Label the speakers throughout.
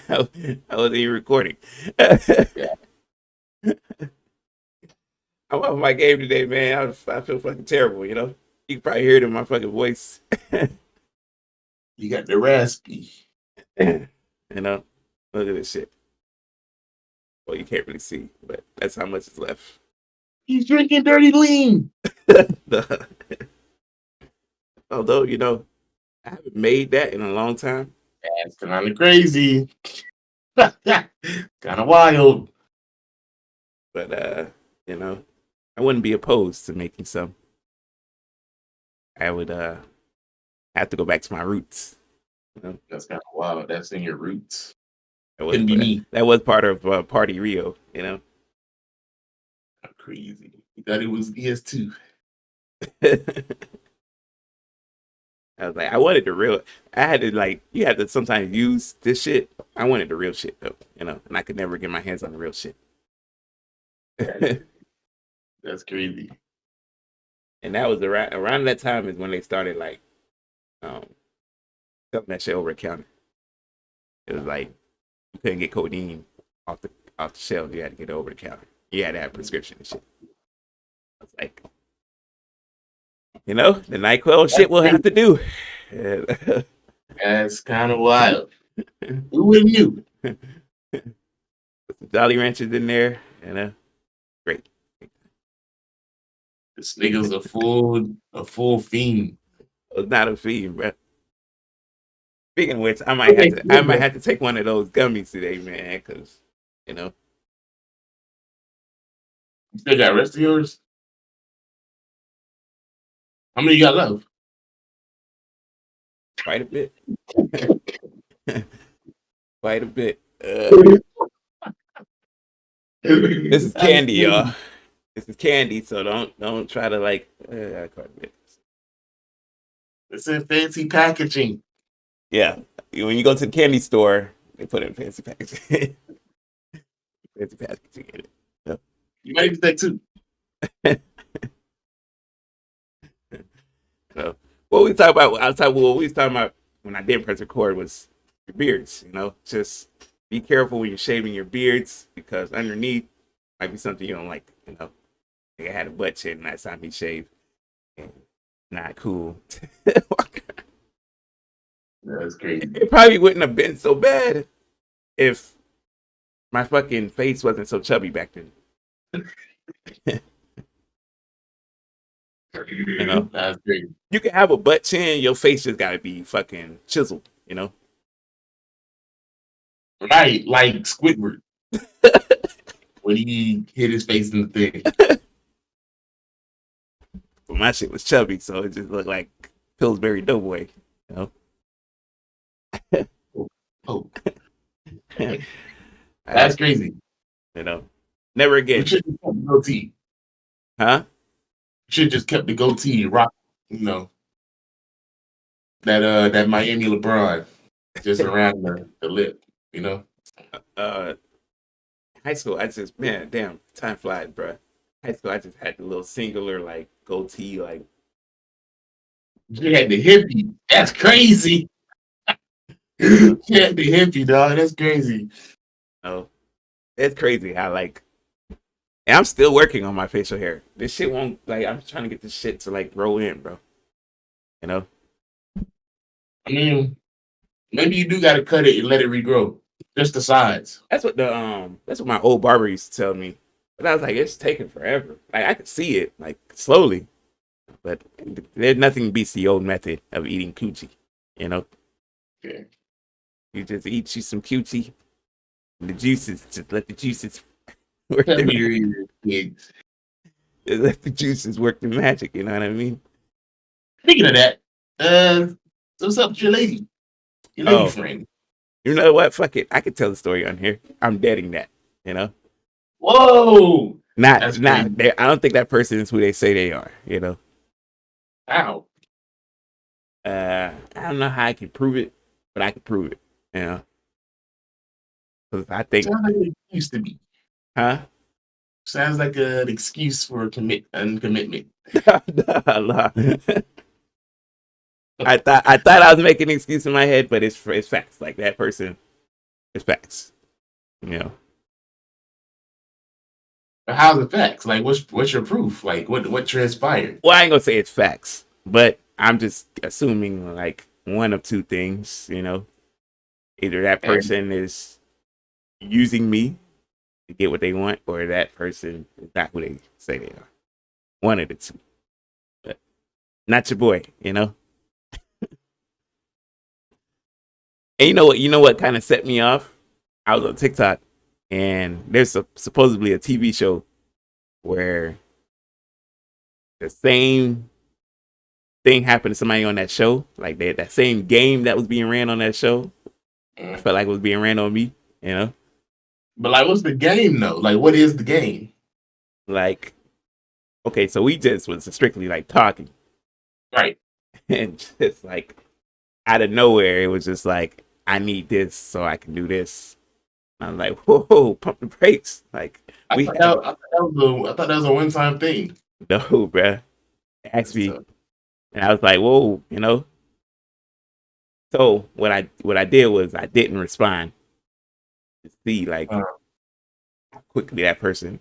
Speaker 1: I wasn't even recording.
Speaker 2: Yeah.
Speaker 1: I'm off my game today, man. I feel fucking terrible, you know? You can probably hear it in my fucking voice.
Speaker 2: You got the raspy.
Speaker 1: You know? Look at this shit. Well, you can't really see, but that's how much is left.
Speaker 2: He's drinking dirty lean.
Speaker 1: Although, I haven't made that in a long time.
Speaker 2: That's kind of crazy. Kind of wild.
Speaker 1: But you know, I wouldn't be opposed to making some. I would have to go back to my roots. You know,
Speaker 2: That's kind of wild. That's in your roots.
Speaker 1: that was
Speaker 2: Couldn't be me.
Speaker 1: that was part of Party Rio.
Speaker 2: Crazy. You thought it was ES2.
Speaker 1: I was like, I wanted the real. I had to like, you had to sometimes use this shit. I wanted the real shit though, and I could never get my hands on the real shit.
Speaker 2: That's crazy.
Speaker 1: And that was around that time is when they started like um selling that shit over the counter. It was like you couldn't get codeine off the off the shelf. You had to get it over the counter. You had to have prescription and shit. I was like, the NyQuil shit
Speaker 2: That's
Speaker 1: we'll have
Speaker 2: crazy.
Speaker 1: to do.
Speaker 2: That's kind of wild. Who would have knew?
Speaker 1: Jolly Ranchers in there, great.
Speaker 2: This nigga's a full fiend.
Speaker 1: It was not a fiend, bro. Speaking of which,
Speaker 2: Okay,
Speaker 1: I
Speaker 2: good,
Speaker 1: might
Speaker 2: bro.
Speaker 1: have to take one of those gummies today, man, because you know,
Speaker 2: You still got rest of yours? How many you got left?
Speaker 1: quite a bit, quite a bit. This is
Speaker 2: That's
Speaker 1: candy, y'all.
Speaker 2: crazy.
Speaker 1: This is candy, so don't try to like quite a bit.
Speaker 2: It's in fancy packaging.
Speaker 1: Yeah, when you go to the candy store, they put it in fancy packaging. Fancy packaging in it. So,
Speaker 2: You might take two.
Speaker 1: so what we talk about outside, what we was talking about when I didn't press record was your beards. Just be careful when you're shaving your beards because underneath might be something you don't like. Like I had a butt chin last time he shaved, and not cool.
Speaker 2: That's crazy.
Speaker 1: It probably wouldn't have been so bad if my fucking face wasn't so chubby back then. You know,
Speaker 2: That's crazy.
Speaker 1: you can have a butt chin, your face just gotta be fucking chiseled.
Speaker 2: Right, like Squidward when he hit his face in the thing.
Speaker 1: But my shit was chubby, so it just looked like Pillsbury Doughboy. You know,
Speaker 2: Oh,
Speaker 1: I,
Speaker 2: that's crazy.
Speaker 1: never
Speaker 2: We
Speaker 1: again,
Speaker 2: should have kept the goatee.
Speaker 1: huh?
Speaker 2: Should have just kept the goatee and rock, you know, that Miami LeBron just around the lip, you know.
Speaker 1: uh, High school, I just man, damn, time flies, bro. High school, I just had the little singular like goatee, like
Speaker 2: You had the hippie. That's crazy.
Speaker 1: you know,
Speaker 2: You had the hippie, dog. That's crazy.
Speaker 1: no, it's crazy how like, and I'm still working on my facial hair. This shit won't like. I'm trying to get this shit to like grow in, bro. You know,
Speaker 2: I mean, maybe you do got to cut it and let it regrow, just the sides.
Speaker 1: that's what my old barber used to tell me. But I was like, it's taking forever. Like I could see it like slowly, but there's nothing beats the old method of eating coochie. You know,
Speaker 2: Okay.
Speaker 1: you just eat you some coochie, and the juices just let the juices work
Speaker 2: Tell
Speaker 1: their
Speaker 2: me your ears, kids.
Speaker 1: just let the juices work their magic. You know what I mean?
Speaker 2: Speaking of that, uh, so what's up with your lady
Speaker 1: Oh,
Speaker 2: friend?
Speaker 1: you know what? Fuck it. I could tell the story on here. I'm deading that. You know,
Speaker 2: Whoa, that's
Speaker 1: not.
Speaker 2: crazy.
Speaker 1: I don't think that person is who they say they are.
Speaker 2: Ow.
Speaker 1: I don't know how I can prove it, but I can prove it. You know, because I think,
Speaker 2: Sounds like an excuse to me.
Speaker 1: huh?
Speaker 2: Sounds like an excuse for uncommitment.
Speaker 1: Allah. I thought I was making an excuse in my head, but it's facts. Like that person. It's facts. You know.
Speaker 2: But how's it facts? Like, what's your proof? Like, what transpired?
Speaker 1: Well, I ain't gonna say it's facts, but I'm just assuming like one of two things. You know, either that
Speaker 2: And
Speaker 1: person is using me to get what they want, or that person is not who they say they are. One of the two. But not your boy. You know. And you know what? You know what kind of set me off? I was on TikTok, and there's supposedly a TV show where the same thing happened to somebody on that show. Like that same game that was being ran on that show, I
Speaker 2: mm.
Speaker 1: felt like it was being ran on me. You know,
Speaker 2: But like, what's the game though? Like, what is the game?
Speaker 1: like okay, so we just was strictly like talking,
Speaker 2: Right.
Speaker 1: and just like out of nowhere, it was just like I need this so I can do this. And I'm like, whoa, pump the brakes. Like we have
Speaker 2: I thought that was a one time thing.
Speaker 1: no, bruh. Asked
Speaker 2: That's
Speaker 1: me,
Speaker 2: tough.
Speaker 1: and I was like, whoa, you know. So what I did was I didn't respond to see like
Speaker 2: Uh,
Speaker 1: how quickly that person,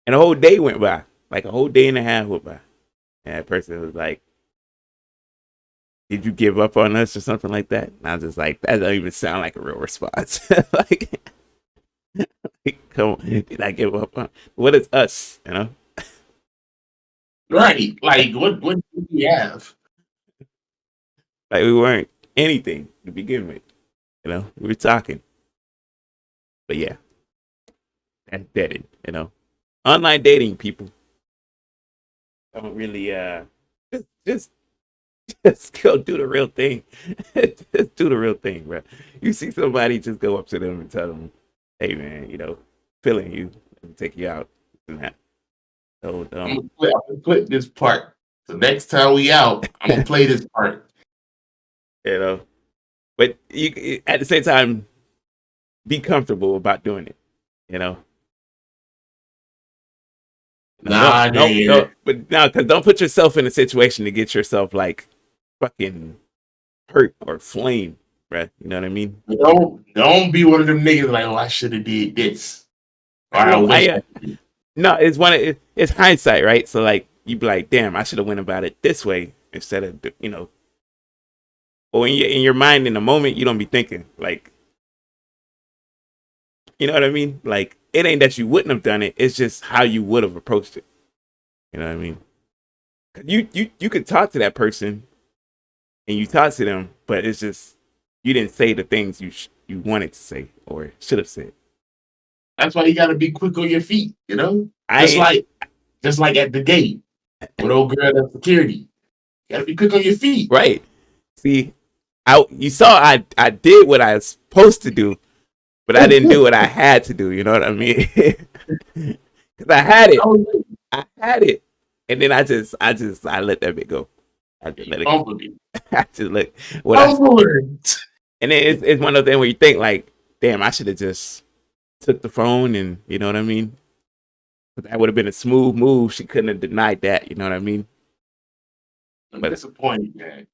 Speaker 1: and a whole day went by, like a whole day and a half went by, and that person was like, "Did you give up on us or something like that?" And I was just like, "That don't even sound like a real response." like, come on, did I give up on? What is us? You know,
Speaker 2: right. Like, what do we have?
Speaker 1: like we weren't anything to begin with. You know, we were talking, but yeah, that's dead. You know, online dating people don't really just just just go do the real thing. Just do the real thing, bro. You see somebody, just go up to them and tell them, "Hey, man, you know, feeling you, let me take you out." And that. So,
Speaker 2: I'm gonna put this part. So next time we out, I'm gonna play this part.
Speaker 1: you know, but you at the same time be comfortable about doing it. You know, no,
Speaker 2: Nah,
Speaker 1: don't.
Speaker 2: nigga.
Speaker 1: But now, because don't put yourself in a situation to get yourself like fucking hurt or flame, bro. You know what I mean?
Speaker 2: Don't be one of them niggas like, oh, I should have did this. Or I
Speaker 1: Well,
Speaker 2: wish I did.
Speaker 1: no, it's hindsight, right? So like you be like, damn, I should have went about it this way instead of you know. Or in your mind in the moment, you don't be thinking like, you know what I mean? Like it ain't that you wouldn't have done it; it's just how you would have approached it. You know what I mean? 'Cause you could talk to that person and you talk to them, but it's just you didn't say the things you wanted to say or should have said.
Speaker 2: That's why you gotta be quick on your feet, you know? Just
Speaker 1: I
Speaker 2: like just like at the gate with old girl at security. You gotta be quick on your feet.
Speaker 1: right. See, you saw I did what I was supposed to do, but I didn't do what I had to do. You know what I mean? Because I had it,
Speaker 2: Oh,
Speaker 1: I had it, and then I let that bit go. I just let it go.
Speaker 2: humble me.
Speaker 1: I just let what I,
Speaker 2: Humble it.
Speaker 1: and then it's one of those things where you think like, damn, I should have just took the phone and you know what I mean. But that would have been a smooth move. She couldn't have denied that. You know what I mean?
Speaker 2: I'm
Speaker 1: But
Speaker 2: disappointed, man.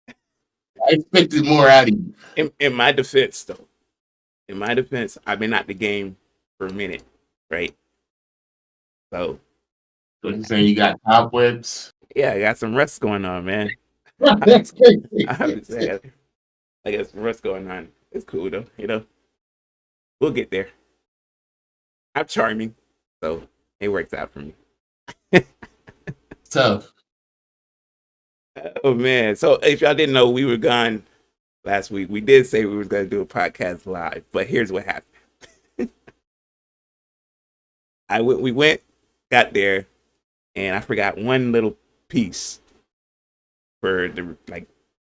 Speaker 2: I expected more out of you.
Speaker 1: in my defense, though, in my defense, I've been out the game for a minute, right? So
Speaker 2: So you saying you got cobwebs?
Speaker 1: yeah, I got some rest going on, man.
Speaker 2: That's crazy.
Speaker 1: I'm just saying, I got some rest going on. It's cool though, you know. We'll get there. I'm charming, so it works out for me.
Speaker 2: Tough.
Speaker 1: Oh man! So if y'all didn't know, we were gone last week. We did say we were going to do a podcast live, but here's what happened. We went, got there, and I forgot one little piece for the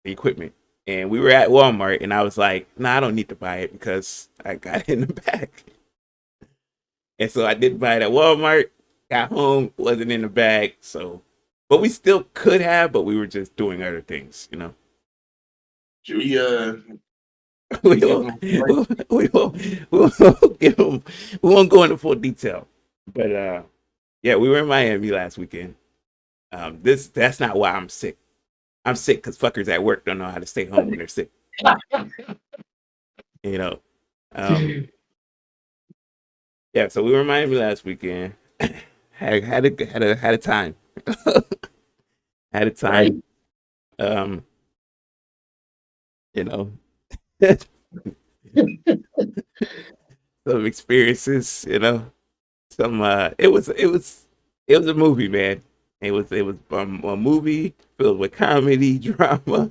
Speaker 1: equipment. And we were at Walmart, and I was like, "Nah, I don't need to buy it because I got it in the bag." And so I did buy it at Walmart. Got home, wasn't in the bag. So, but we still could have, but we were just doing other things, you know.
Speaker 2: Should we
Speaker 1: We
Speaker 2: give
Speaker 1: will,
Speaker 2: them
Speaker 1: we will, we will give them. We won't go into full detail, but yeah, we were in Miami last weekend. That's not why I'm sick. I'm sick because fuckers at work don't know how to stay home when they're sick. You know, Um, yeah, so we were in Miami last weekend. Had a time. Had a
Speaker 2: Right.
Speaker 1: time. Um, you know, some experiences. Some. It was a movie, man. It was a movie filled with comedy, drama,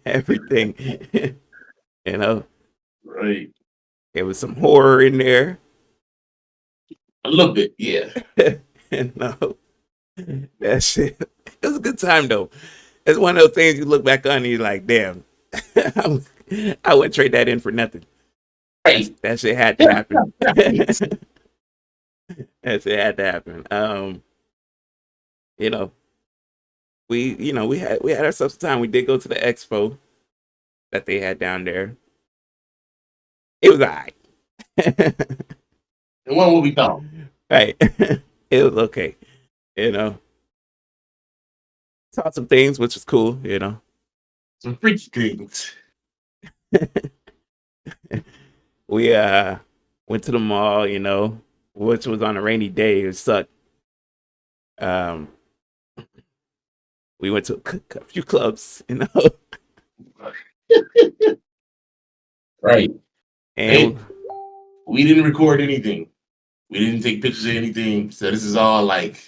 Speaker 1: everything. you know,
Speaker 2: Right.
Speaker 1: there was some horror in there.
Speaker 2: A little bit, yeah.
Speaker 1: and that shit. It was a good time though. It's one of those things you look back on and you're like, damn, I wouldn't trade that in for nothing.
Speaker 2: Right.
Speaker 1: That shit had to happen.
Speaker 2: Right.
Speaker 1: that shit had to happen. You know, we had ourselves a time. We did go to the expo that they had down there. It was alright.
Speaker 2: And what we thought?
Speaker 1: Right. It was okay. You know, saw some things which was cool.
Speaker 2: Some freaky things.
Speaker 1: We went to the mall, which was on a rainy day. It sucked. Um, we went to a few clubs.
Speaker 2: Right.
Speaker 1: And
Speaker 2: And we didn't record anything. We didn't take pictures of anything. So this is all like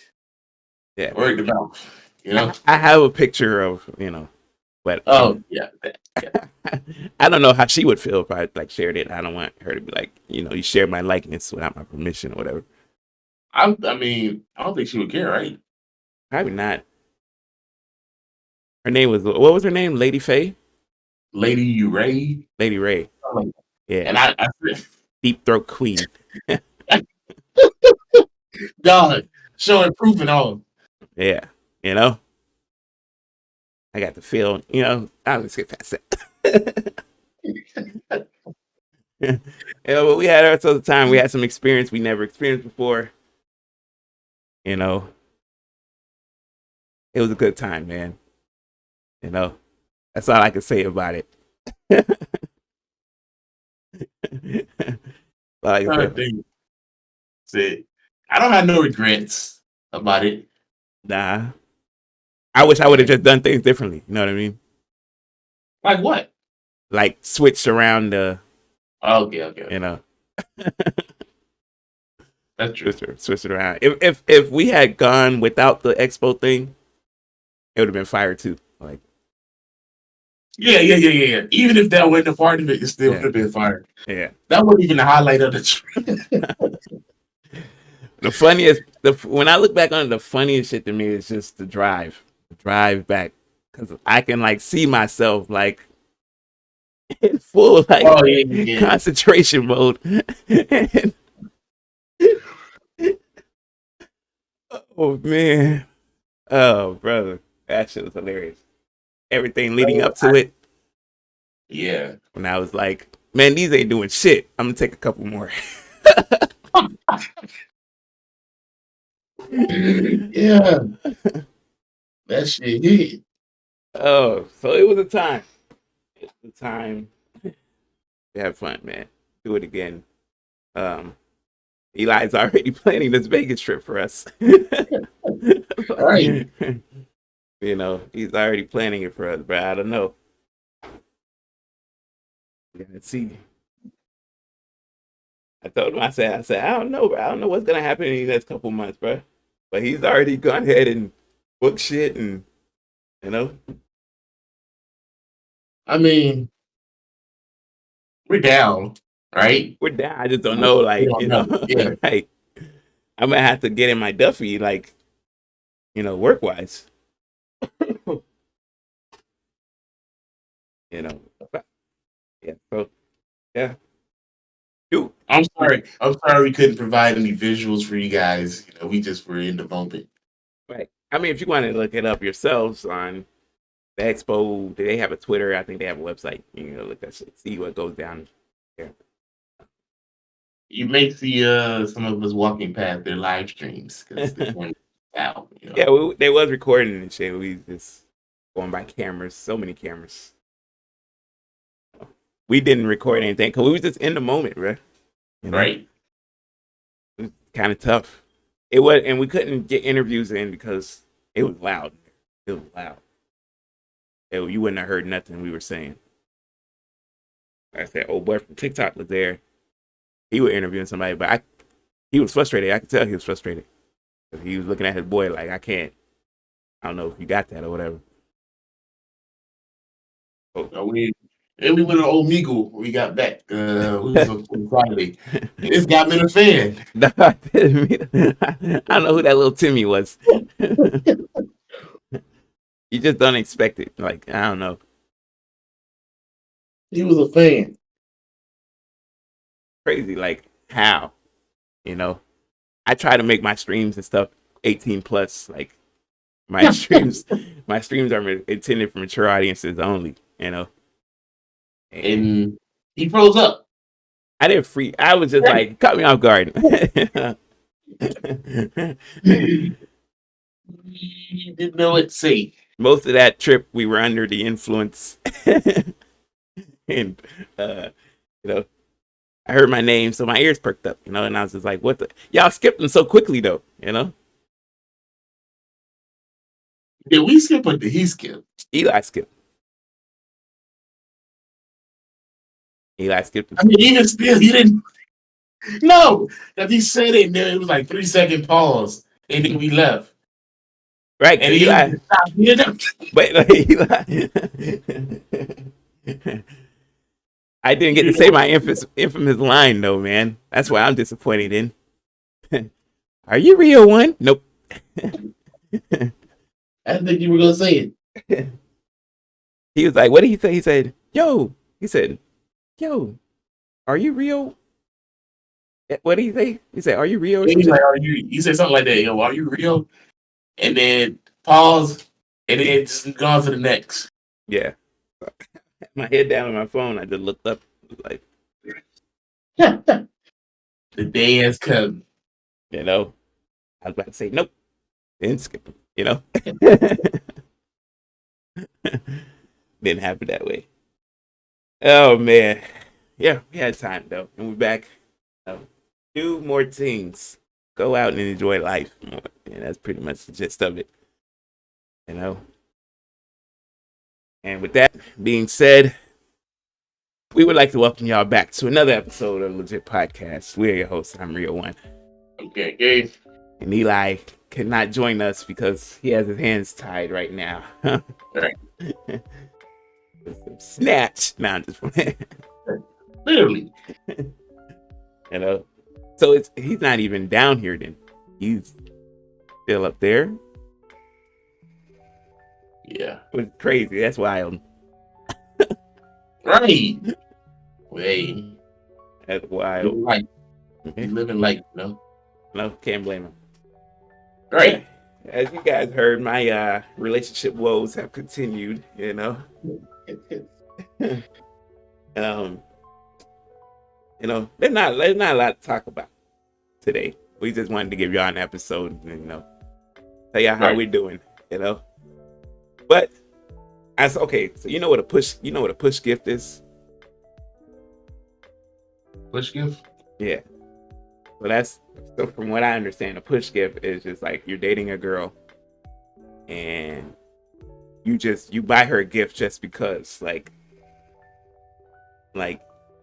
Speaker 1: yeah,
Speaker 2: word of mouth, you know?
Speaker 1: I have a picture but
Speaker 2: Oh, yeah. Yeah.
Speaker 1: I don't know how she would feel if I like shared it. I don't want her to be like, you shared my likeness without my permission or whatever.
Speaker 2: I mean, I don't think she would care, right?
Speaker 1: Probably not. Her name was what was her name? Lady Faye?
Speaker 2: Lady Ray.
Speaker 1: Lady Ray. Yeah.
Speaker 2: And I said,
Speaker 1: Deep throat queen.
Speaker 2: God, showing proof and all.
Speaker 1: Yeah. You know? I got the feel, I'll just get past that. But we had ourselves a time. We had some experience we never experienced before. You know, it was a good time, man. You know, that's all I can say about it. All I can
Speaker 2: Trying to
Speaker 1: say.
Speaker 2: think. Said, I don't have no regrets about it.
Speaker 1: Nah, I wish I would have just done things differently. You know what I mean?
Speaker 2: Like what?
Speaker 1: Like switched around
Speaker 2: Okay.
Speaker 1: you know,
Speaker 2: That's true.
Speaker 1: switched it around. If we had gone without the expo thing, it would have been fire too. Like,
Speaker 2: Yeah. Even if that wasn't a part of it, it still would
Speaker 1: yeah,
Speaker 2: have been fire.
Speaker 1: yeah.
Speaker 2: That wasn't even the highlight of the trip.
Speaker 1: The funniest, when I look back on it, the funniest shit to me is just the drive back, because I can like see myself like in full like
Speaker 2: Oh yeah.
Speaker 1: concentration mode. And, oh man, oh brother, that shit was hilarious. Everything leading up to it,
Speaker 2: Yeah.
Speaker 1: when I was like, man, these ain't doing shit. I'm gonna take a couple more.
Speaker 2: Yeah. That shit hit.
Speaker 1: Oh, so it was a time. It was a time to have fun, man. Do it again. Um, Eli's already planning this Vegas trip for us.
Speaker 2: Right.
Speaker 1: He's already planning it for us, but I don't know. Let's see. I told him, I said, I don't know, bro. I don't know what's gonna happen in the next couple months, bro. But he's already gone ahead and booked shit, and you know,
Speaker 2: I mean, we're down, right?
Speaker 1: we're down. I just don't know,
Speaker 2: We
Speaker 1: like,
Speaker 2: don't know. Yeah.
Speaker 1: like I'm gonna have to get in my Duffy, like, work wise, you know. But, yeah. So yeah, dude.
Speaker 2: I'm sorry we couldn't provide any visuals for you guys. We just were in the moment.
Speaker 1: Right. I mean, if you want to look it up yourselves on the expo, they have a Twitter. I think they have a website. You can look that shit, see what goes down there.
Speaker 2: You may see some of us walking past their live streams because they're going out.
Speaker 1: Yeah, they was recording and shit. We just going by cameras, so many cameras. we didn't record anything because we was just in the moment, bro. You know,
Speaker 2: Right.
Speaker 1: it was kind of tough. It was, and we couldn't get interviews in because it was loud. It was loud. You wouldn't have heard nothing we were saying. Like I said, old boy from TikTok was there. He was interviewing somebody, but he was frustrated. I could tell he was frustrated. He was looking at his boy like, I can't. I don't know if you got that or whatever.
Speaker 2: We went to Old Meagle when we got back. We was on Friday. This got me a fan.
Speaker 1: No, I don't know who that little Timmy was. You just don't expect it. Like, I don't know.
Speaker 2: He was a fan.
Speaker 1: Crazy. Like, how? You know? I try to make my streams and stuff 18 plus. Like, my streams are intended for mature audiences only, you know?
Speaker 2: And he froze up.
Speaker 1: I didn't freak. I was just like, caught me off guard.
Speaker 2: He didn't know what to say.
Speaker 1: Most of that trip, we were under the influence. And, you know, I heard my name, so my ears perked up, you know, and I was just like, what the? Y'all skipped them so quickly, though, you know?
Speaker 2: Did we skip or did he skip?
Speaker 1: Eli skipped. Eli skipped.
Speaker 2: I mean, even still, he didn't. No, because he said it, and then it was like 3-second pause, and then we left.
Speaker 1: Right,
Speaker 2: and
Speaker 1: Eli. But like, Eli. I didn't get to say my infamous line, though, man. That's why I'm disappointed in. Are you real one? Nope.
Speaker 2: I didn't think you were going to say it.
Speaker 1: He was like, what did he say? He said, yo. He said, yo, are you real? What did he say? He said, are you real?
Speaker 2: He said something like that. Yo, are you real? And then pause, and then just gone to the next.
Speaker 1: Yeah. My head down on my phone. I just looked up. Like,
Speaker 2: the day has come.
Speaker 1: You know, I was about to say nope. Then skip him. You know, didn't happen that way. Oh man, yeah, we had time though, and we're back. Do more things. Go out and enjoy life more. And that's pretty much the gist of it. You know. And with that being said, we would like to welcome y'all back to another episode of Lejit Podcast. We're your hosts. I'm Rio One.
Speaker 2: Okay.
Speaker 1: And Eli cannot join us because he has his hands tied right now.
Speaker 2: Right.
Speaker 1: Snatch. Nah, I'm just playing.
Speaker 2: Literally.
Speaker 1: You know. So he's not even down here then. He's still up there.
Speaker 2: Yeah.
Speaker 1: It was crazy. That's wild.
Speaker 2: Right. Wait.
Speaker 1: That's wild.
Speaker 2: He's living life, you know?
Speaker 1: No, can't blame him.
Speaker 2: Right.
Speaker 1: As you guys heard, my relationship woes have continued, you know. You know, there's not a lot to talk about today. We just wanted to give y'all an episode and, you know, tell y'all how we're doing, you know. But okay, so you know what a push gift is?
Speaker 2: Push gift?
Speaker 1: Yeah. So from what I understand, a push gift is just like you're dating a girl and you buy her a gift just because, like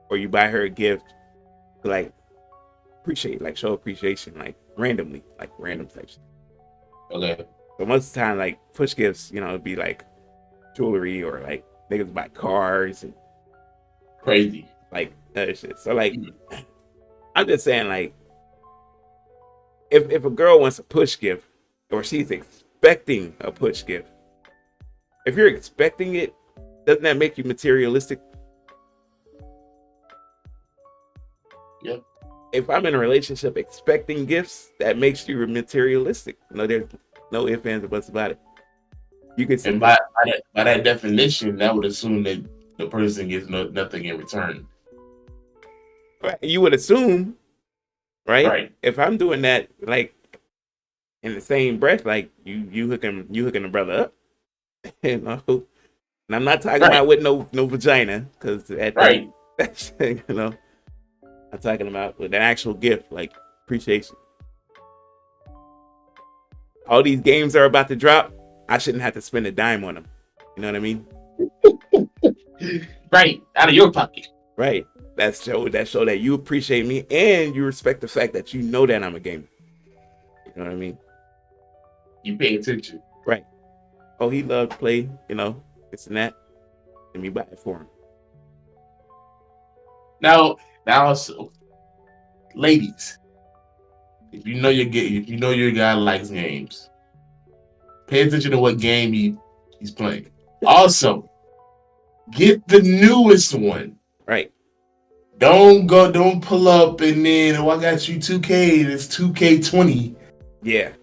Speaker 1: or you buy her a gift to like appreciate, like show appreciation, like randomly, like random types.
Speaker 2: Okay.
Speaker 1: But most of the time, like push gifts, you know, it'd be like jewelry or like niggas buy cars and
Speaker 2: crazy,
Speaker 1: like other shit. So like, I'm just saying, like, if a girl wants a push gift or she's expecting a push gift, if you're expecting it, doesn't that make you materialistic?
Speaker 2: Yep.
Speaker 1: If I'm in a relationship expecting gifts, that makes you materialistic. No, there's no ifs, ands, or buts about it. You can say,
Speaker 2: and by that definition, that would assume that the person gets nothing in return.
Speaker 1: Right, you would assume, right?
Speaker 2: Right.
Speaker 1: If I'm doing that, like in the same breath, like you hooking the brother up, you know. And I'm not talking about with no vagina, because at That's, you know, I'm talking about with an actual gift, like appreciation. All these games are about to drop. I shouldn't have to spend a dime on them. You know what I mean?
Speaker 2: Right. Out of your pocket.
Speaker 1: Right. That show that you appreciate me and you respect the fact that you know that I'm a gamer. You know what I mean?
Speaker 2: You pay attention.
Speaker 1: Right. Oh, he loved to play, this and that. Let me buy it for him.
Speaker 2: Now, so, ladies, if you know your guy likes games, pay attention to what game he's playing. Also, get the newest one.
Speaker 1: Right.
Speaker 2: Don't pull up and then I got you 2K and it's 2K20.
Speaker 1: Yeah.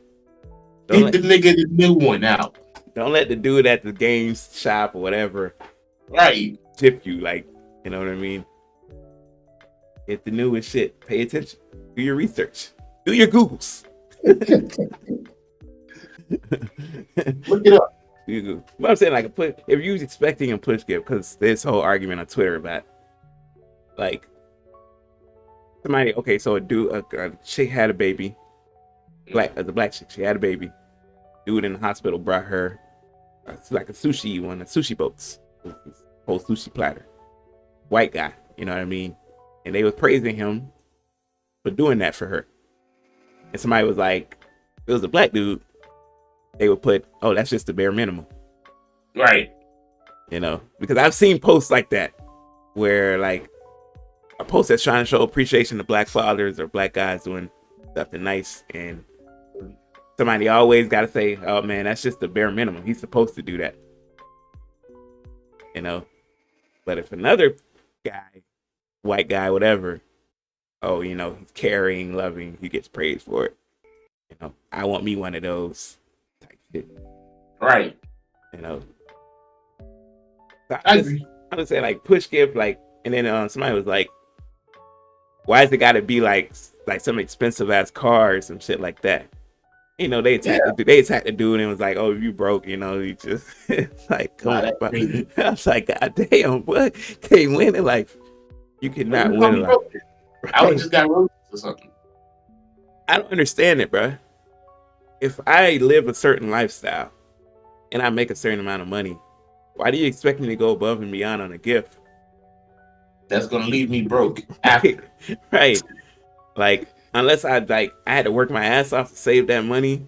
Speaker 2: Get the nigga the new one out.
Speaker 1: Don't let the dude at the games shop or whatever
Speaker 2: Right.
Speaker 1: tip you, like, you know what I mean? Get the newest shit. Pay attention. Do your research. Do your Googles.
Speaker 2: Look it up.
Speaker 1: But I'm saying, like, if you was expecting a push gift, because this whole argument on Twitter about, like, somebody, okay, so a chick had a baby, the black chick, she had a baby. Dude in the hospital brought her, it's like a sushi boats, whole sushi platter. White guy, you know what I mean? And they was praising him for doing that for her. And somebody was like, if it was a black dude, they would put, oh, that's just the bare minimum.
Speaker 2: Right.
Speaker 1: Because I've seen posts like that where, like, a post that's trying to show appreciation to black fathers or black guys doing something nice, and somebody always got to say, oh man, that's just the bare minimum. He's supposed to do that. But if another guy, white guy, whatever, oh, he's caring, loving, he gets praised for it. I want me one of those type shit.
Speaker 2: Right.
Speaker 1: So I would say, like, push gift, like, and then somebody was like, why has it got to be like some expensive ass car or some shit like that? They attacked the dude and was like, oh, you broke, you just like, come on. I was like, God damn, what? Can't win in life. You cannot win in life.
Speaker 2: I would just got roses or something.
Speaker 1: I don't understand it, bro. If I live a certain lifestyle and I make a certain amount of money, why do you expect me to go above and beyond on a gift?
Speaker 2: That's gonna leave me broke after.
Speaker 1: Right. Like, unless I had to work my ass off to save that money,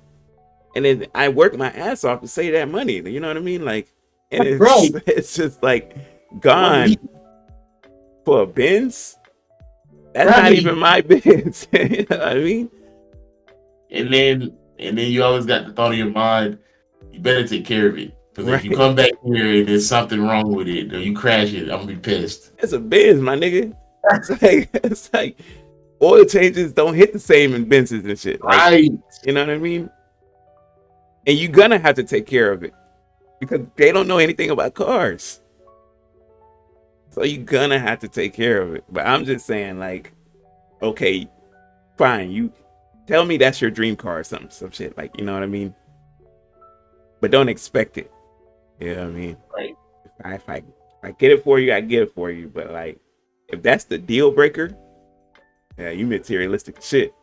Speaker 1: and then I worked my ass off to save that money. You know what I mean? Like, and it's just like gone for a Benz. That's not even my Benz. You know what I mean?
Speaker 2: And then you always got the thought in your mind, you better take care of it. Because if you come back here and there's something wrong with it, or you crash it, I'm gonna be pissed.
Speaker 1: It's a Benz, my nigga. It's like oil changes don't hit the same in Benzes and shit. Like,
Speaker 2: right.
Speaker 1: You know what I mean? And you're gonna have to take care of it because they don't know anything about cars. So you're gonna have to take care of it. But I'm just saying, like, okay, fine. You tell me that's your dream car or some shit. Like, you know what I mean? But don't expect it. You know what I mean?
Speaker 2: Right.
Speaker 1: If I get it for you, I get it for you. But, like, if that's the deal breaker, yeah, you materialistic shit.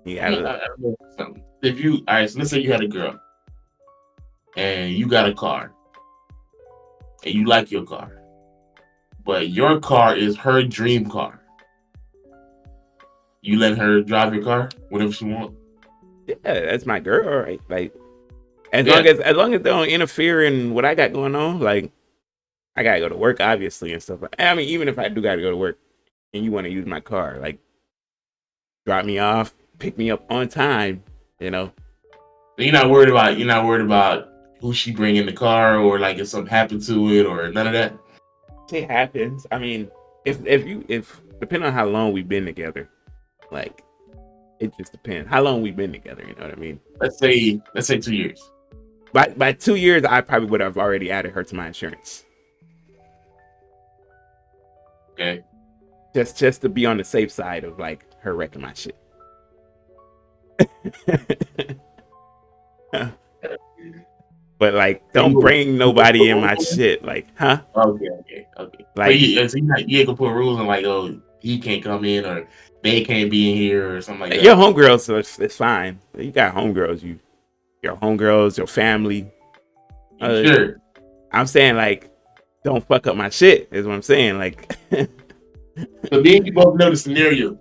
Speaker 2: If you, all right, so let's say you had a girl and you got a car and you like your car, but your car is her dream car. You let her drive your car whatever she wants.
Speaker 1: Yeah, that's my girl, right? Like, as long as they don't interfere in what I got going on, like, I gotta go to work, obviously, and stuff. I mean, even if I do gotta go to work and you want to use my car, like, drop me off, pick me up on time, You're
Speaker 2: not worried about who she bring in the car, or like if something happened to it, or none of that.
Speaker 1: It happens. I mean, if depending on how long we've been together, like, it just depends how long we've been together. You know what I mean?
Speaker 2: Let's say 2 years.
Speaker 1: By 2 years, I probably would have already added her to my insurance.
Speaker 2: Okay.
Speaker 1: Just to be on the safe side of, like, her wrecking my shit. But like,
Speaker 2: So
Speaker 1: don't bring
Speaker 2: you gonna
Speaker 1: nobody
Speaker 2: put
Speaker 1: in
Speaker 2: rules
Speaker 1: my
Speaker 2: on it?
Speaker 1: shit. Like, huh?
Speaker 2: Okay. But
Speaker 1: Like,
Speaker 2: you ain't gonna put rules on like, oh, he can't come in or they can't be in here or something like
Speaker 1: your
Speaker 2: that.
Speaker 1: homegirls, so it's fine. You got homegirls, your homegirls, your family.
Speaker 2: You
Speaker 1: Uh,
Speaker 2: sure?
Speaker 1: I'm saying like, don't fuck up my shit. Is what I'm saying. Like,
Speaker 2: So then you both know the scenario.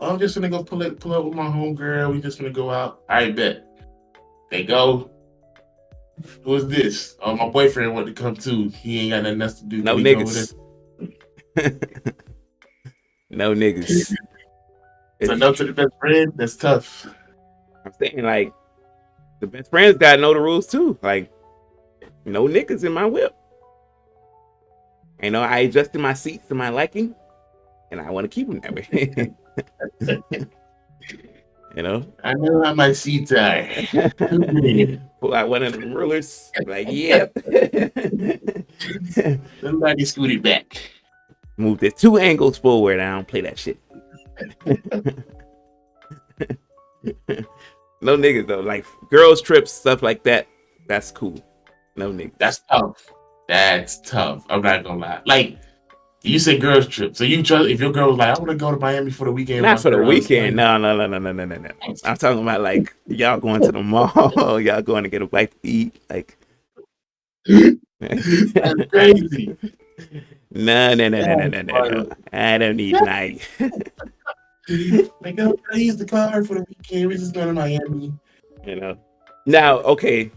Speaker 2: Oh, I'm just gonna go pull up with my homegirl. We just gonna go out. I bet. They go. Who's this? Oh, my boyfriend wanted to come too. He ain't got nothing else to do.
Speaker 1: no
Speaker 2: Can he come with us?
Speaker 1: niggas, no niggas.
Speaker 2: So
Speaker 1: It's,
Speaker 2: no to the best friend. That's tough.
Speaker 1: I'm saying like, the best friends gotta know the rules too. Like, no niggas in my whip. You know, I adjusted my seats to my liking, and I want to keep them that way. You know,
Speaker 2: I know how my seats are.
Speaker 1: pull out one of them rulers. Like, yep.
Speaker 2: Somebody scooted back.
Speaker 1: Move the 2 angles forward. I don't play that shit. No niggas though. Like girls trips, stuff like that. That's cool. No niggas.
Speaker 2: That's tough. That's tough. I'm not gonna lie. Like you said, girls trip. So you trust if your girl was like, I want to go to Miami for the weekend with
Speaker 1: Not
Speaker 2: my
Speaker 1: for the
Speaker 2: girls.
Speaker 1: weekend. No. I'm talking about like y'all going to the mall. Y'all going to get a bite to eat. Like,
Speaker 2: That's crazy.
Speaker 1: No. I don't need my.
Speaker 2: Like, oh, I use the car for the weekend. We're just going to Miami.
Speaker 1: You know. Now, okay.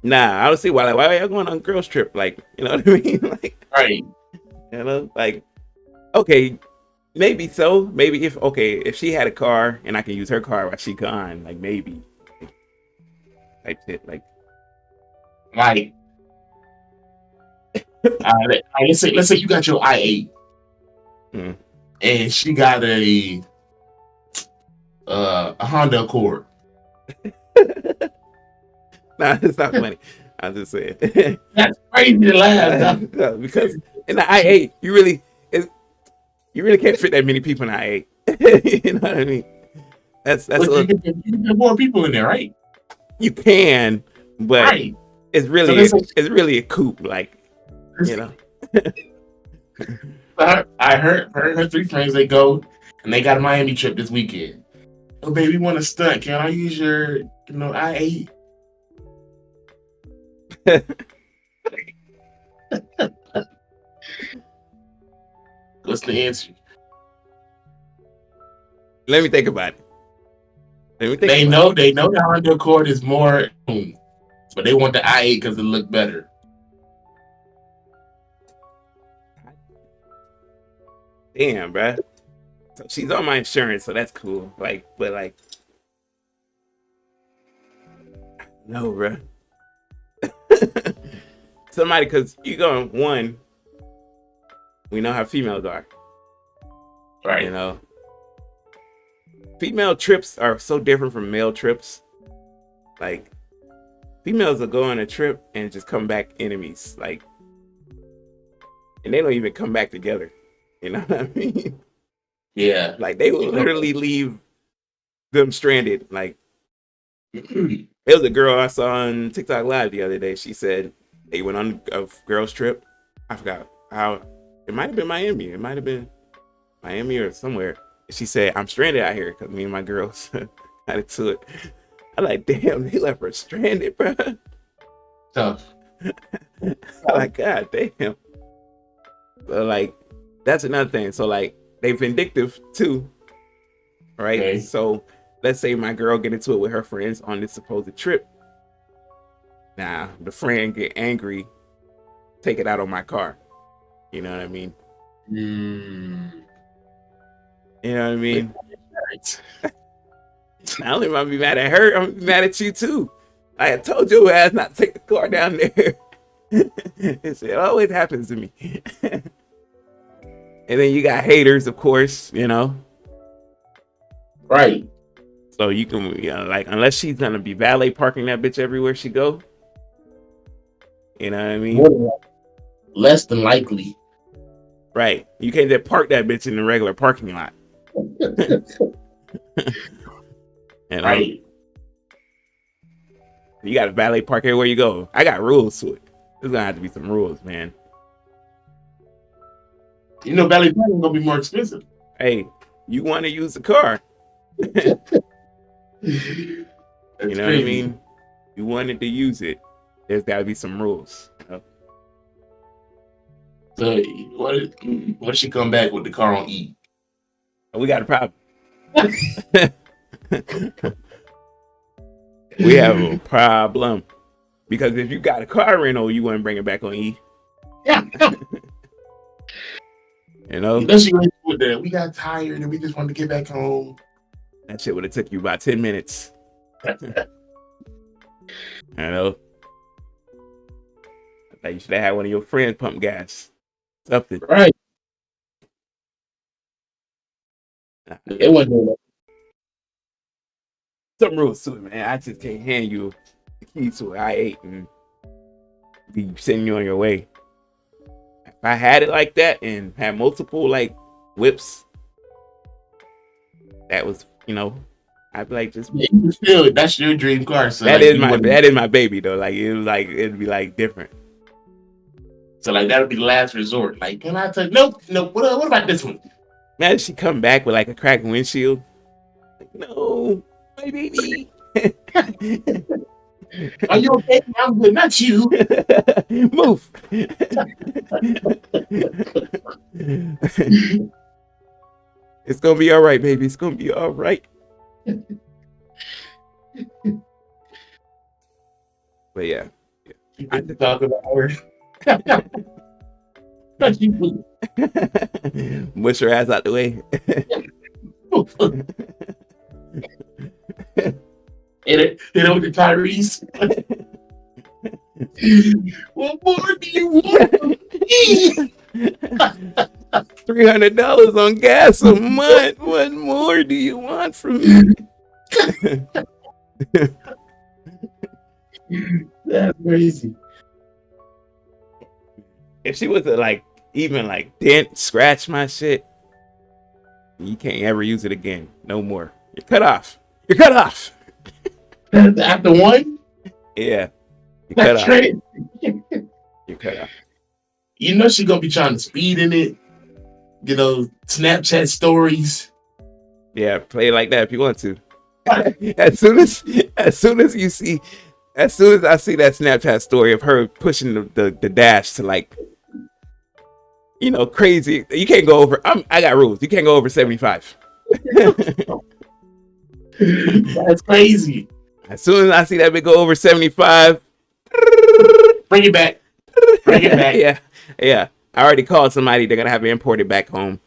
Speaker 1: Nah, I don't see why are y'all going on a girls trip? Like, you know what I mean? Like,
Speaker 2: Right.
Speaker 1: you know, like, okay, maybe so. Maybe if she had a car and I can use her car while she gone, like maybe, type shit. Like,
Speaker 2: Like, let's say you got your I8
Speaker 1: mm.
Speaker 2: and she got a Honda Accord.
Speaker 1: Nah, it's not funny. I'm just saying.
Speaker 2: That's crazy to laugh.
Speaker 1: No, because in the I-8, you really can't fit that many people in the I-8. You know what I mean? That's
Speaker 2: But
Speaker 1: a,
Speaker 2: you can get more people in there, right?
Speaker 1: you can, but
Speaker 2: Right.
Speaker 1: it's
Speaker 2: So
Speaker 1: really a coupe, like, you know.
Speaker 2: I heard her 3 friends. They go and they got a Miami trip this weekend. Oh, baby, we want to stunt. Can I use your, I8? What's the answer?
Speaker 1: Let me think about it.
Speaker 2: They know the Honda Accord is more, but they want the I8 because it look better.
Speaker 1: Damn, bruh. So she's on my insurance, so that's cool. Like, but like, no, bruh. Somebody, because you going one, we know how females are.
Speaker 2: Right.
Speaker 1: You know, female trips are so different from male trips. Like, females will go on a trip and just come back enemies. Like, and they don't even come back together. You know what I mean?
Speaker 2: Yeah.
Speaker 1: Like, they will literally leave them stranded. Like, there was a girl I saw on TikTok Live the other day. She said they went on a girls trip. I forgot how. It might have been Miami. It might have been Miami or somewhere. She said, I'm stranded out here because me and my girls got into it. I'm like, damn, they left her stranded, bro.
Speaker 2: Tough.
Speaker 1: Like, god damn. So, like, that's another thing. So, like, they vindictive too, right?
Speaker 2: Okay.
Speaker 1: So, let's say my girl get into it with her friends on this supposed trip. Now, the friend get angry, take it out on my car. You know what I mean?
Speaker 2: Mm.
Speaker 1: You know what I mean? Not only am I be mad at her, I'm be mad at you too. I told your ass not to take the car down there. It always happens to me. And then you got haters, of course, you know.
Speaker 2: Right.
Speaker 1: So you can, like, unless she's gonna be valet parking that bitch everywhere she go. You know what I mean?
Speaker 2: Less than likely.
Speaker 1: Right. You can't just park that bitch in the regular parking lot. You know?
Speaker 2: Right.
Speaker 1: You got to valet park everywhere you go. I got rules to it. There's gonna have to be some rules, man.
Speaker 2: You know, valet parking gonna be more expensive.
Speaker 1: Hey, you want to use the car? You
Speaker 2: That's
Speaker 1: know what I
Speaker 2: crazy.
Speaker 1: mean? You wanted to use it. There's got to be some rules. You know?
Speaker 2: So what if she come back with the car on E?
Speaker 1: We got a problem. We have a problem because if you got a car rental, you wouldn't bring it back on E.
Speaker 2: Yeah.
Speaker 1: You know,
Speaker 2: Then she went with that. We got tired and we just wanted to get back home.
Speaker 1: that shit would have took you about 10 minutes. You know, like you should have had one of your friends pump gas. Something.
Speaker 2: Right. It wasn't doing that.
Speaker 1: Some rules to it, man. I just can't hand you the keys to an I-8 and be sending you on your way. If I had it like that and had multiple like whips, that was, I'd be like, just
Speaker 2: Yeah, you feel it. That's your dream car. So
Speaker 1: that
Speaker 2: like,
Speaker 1: is my baby though. Like it'd be like different.
Speaker 2: So like that would be the last resort. Like, can I take? Nope. What about this one?
Speaker 1: Imagine she come back with like a cracked windshield. Like, no, my baby.
Speaker 2: Are you okay? I'm good. Not you.
Speaker 1: Move. It's gonna be all right, baby. It's gonna be all right. But yeah.
Speaker 2: You get to talk about her. Not you.
Speaker 1: Mush her ass out the way.
Speaker 2: Hit it with the Tyrese. What more do you want from me?
Speaker 1: $300 on gas a month. What more do you want from me?
Speaker 2: That's crazy.
Speaker 1: If she was to like even like dent, scratch my shit, you can't ever use it again. No more. You're cut off. You're cut off.
Speaker 2: After one?
Speaker 1: Yeah. You're cut
Speaker 2: That's
Speaker 1: off.
Speaker 2: crazy.
Speaker 1: You're cut off.
Speaker 2: You know she's gonna be trying to speed in it. You know, Snapchat stories.
Speaker 1: Yeah, play it like that if you want to. as soon as I see that Snapchat story of her pushing the dash to like, crazy. You can't go over. I got rules. You can't go over 75.
Speaker 2: That's crazy.
Speaker 1: As soon as I see that bit go over 75,
Speaker 2: Bring it back. Bring it back.
Speaker 1: yeah. I already called somebody. They're gonna have it imported back home.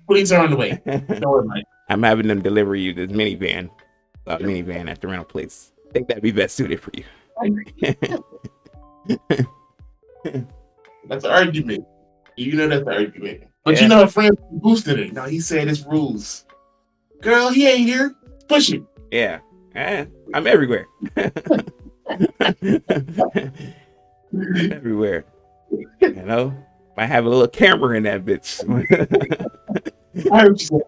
Speaker 2: Police are on the way. Don't worry about it.
Speaker 1: I'm having them deliver you this minivan at the rental place. I think that'd be best suited for you.
Speaker 2: That's an argument. You know that's an argument. But
Speaker 1: Yeah.
Speaker 2: you know, a friend boosted it. No, he said it's rules. Girl, he ain't here. Push it.
Speaker 1: Yeah. I'm everywhere. Everywhere. Might have a little camera in that bitch.
Speaker 2: I heard you.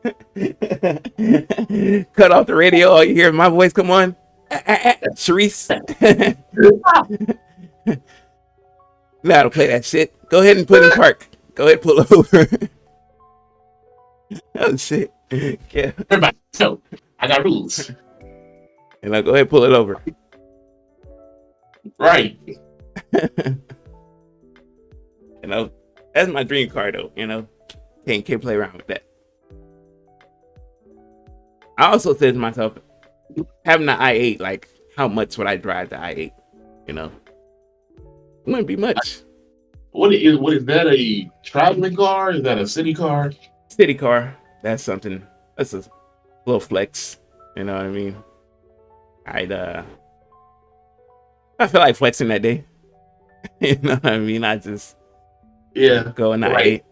Speaker 1: Cut off the radio. All you hear is my voice come on. Sharice. Know how to play that shit. Go ahead and put in park. Go ahead and pull over. Oh shit. Yeah.
Speaker 2: Everybody, so I got rules.
Speaker 1: And go ahead and pull it over.
Speaker 2: Right.
Speaker 1: That's my dream car though, Can't play around with that. I also said to myself, having the i8, like, how much would I drive the i8? It wouldn't be much.
Speaker 2: What is that, a traveling car? Is that a city car?
Speaker 1: City car, that's something. That's a little flex. You know what I mean? I feel like flexing that day. You know what I mean? I just go in the i8.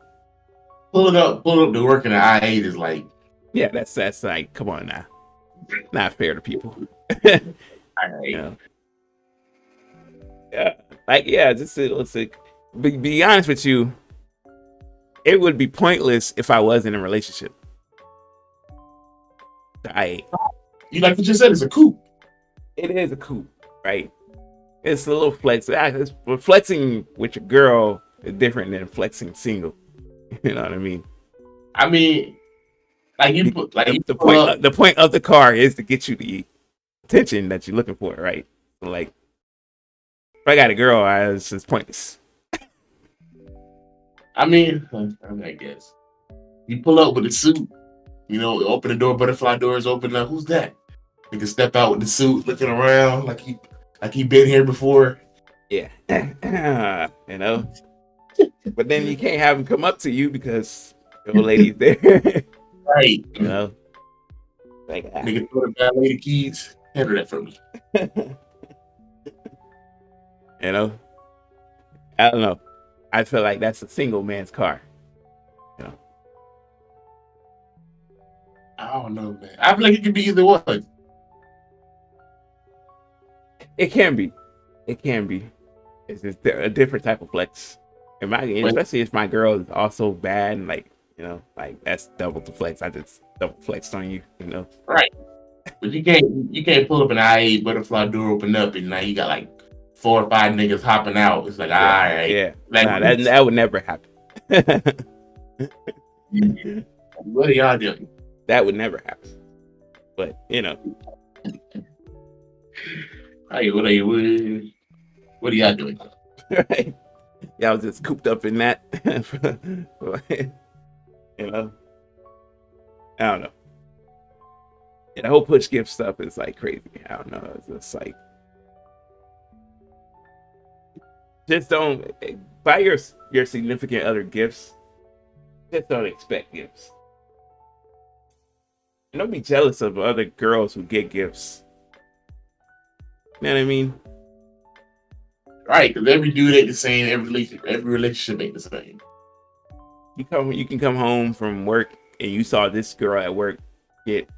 Speaker 2: Pull it up to work in the i8 is like,
Speaker 1: yeah, that's like, come on now. Not fair to people.
Speaker 2: i8.
Speaker 1: Yeah, let's say, be honest with you, it would be pointless if I wasn't in a relationship. The i8.
Speaker 2: You like what you said, it's a coupe.
Speaker 1: it is a coupe, right? It's a little flex. Flexing with your girl is different than flexing single. You know what I mean?
Speaker 2: I mean, like you
Speaker 1: The,
Speaker 2: put, like you
Speaker 1: the
Speaker 2: pull
Speaker 1: point
Speaker 2: up.
Speaker 1: the point of the car is to get you the attention that you're looking for, right? So like, if I got a girl, it's just pointless.
Speaker 2: I guess you pull up with a suit. You know, open the door, butterfly doors open up. Who's that? Nigga step out with the suit, looking around like he been here before.
Speaker 1: Yeah, you know. But then you can't have them come up to you because the old lady's there.
Speaker 2: Right.
Speaker 1: You know, like
Speaker 2: Nigga throw the valet the keys. Handle that for me.
Speaker 1: you know, I don't know. I feel like that's a single man's car. You know,
Speaker 2: I don't know, man. I feel like it could be either one.
Speaker 1: it can be, it can be. It's just a different type of flex.
Speaker 2: But
Speaker 1: Especially if my girl is also bad and like like that's double the flex. I just double flexed on you. You know.
Speaker 2: right. But you can't pull up an IA butterfly door open up and now you got like 4 or 5 niggas hopping out. It's like, all
Speaker 1: Yeah,
Speaker 2: right.
Speaker 1: yeah.
Speaker 2: Like
Speaker 1: Nah, that would never happen.
Speaker 2: what are y'all doing?
Speaker 1: That would never happen. But
Speaker 2: Hey, what are y'all doing?
Speaker 1: right? Y'all was just cooped up in that. you know, I don't know. Yeah, the whole push gift stuff is like crazy. I don't know. It's just like just don't buy your significant other gifts. Just don't expect gifts. And don't be jealous of other girls who get gifts. You know what I mean?
Speaker 2: Right, because every dude ain't the same, every relationship ain't the same.
Speaker 1: You can come home from work and you saw this girl at work get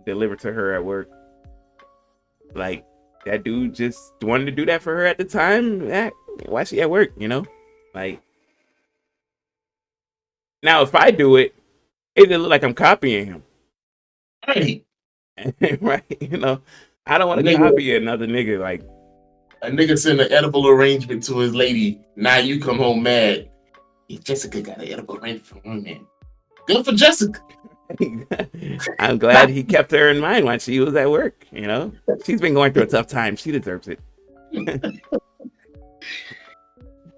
Speaker 1: delivered to her at work. Like that dude just wanted to do that for her at the time. Why she at work? Like now if I do it, it look like I'm copying him.
Speaker 2: Right.
Speaker 1: Right? I don't want to copy another nigga. Like
Speaker 2: a nigga send an edible arrangement to his lady. Now you come home mad. Yeah, Jessica got an edible arrangement for one man. Good for Jessica.
Speaker 1: I'm glad he kept her in mind when she was at work. She's been going through a tough time. She deserves it.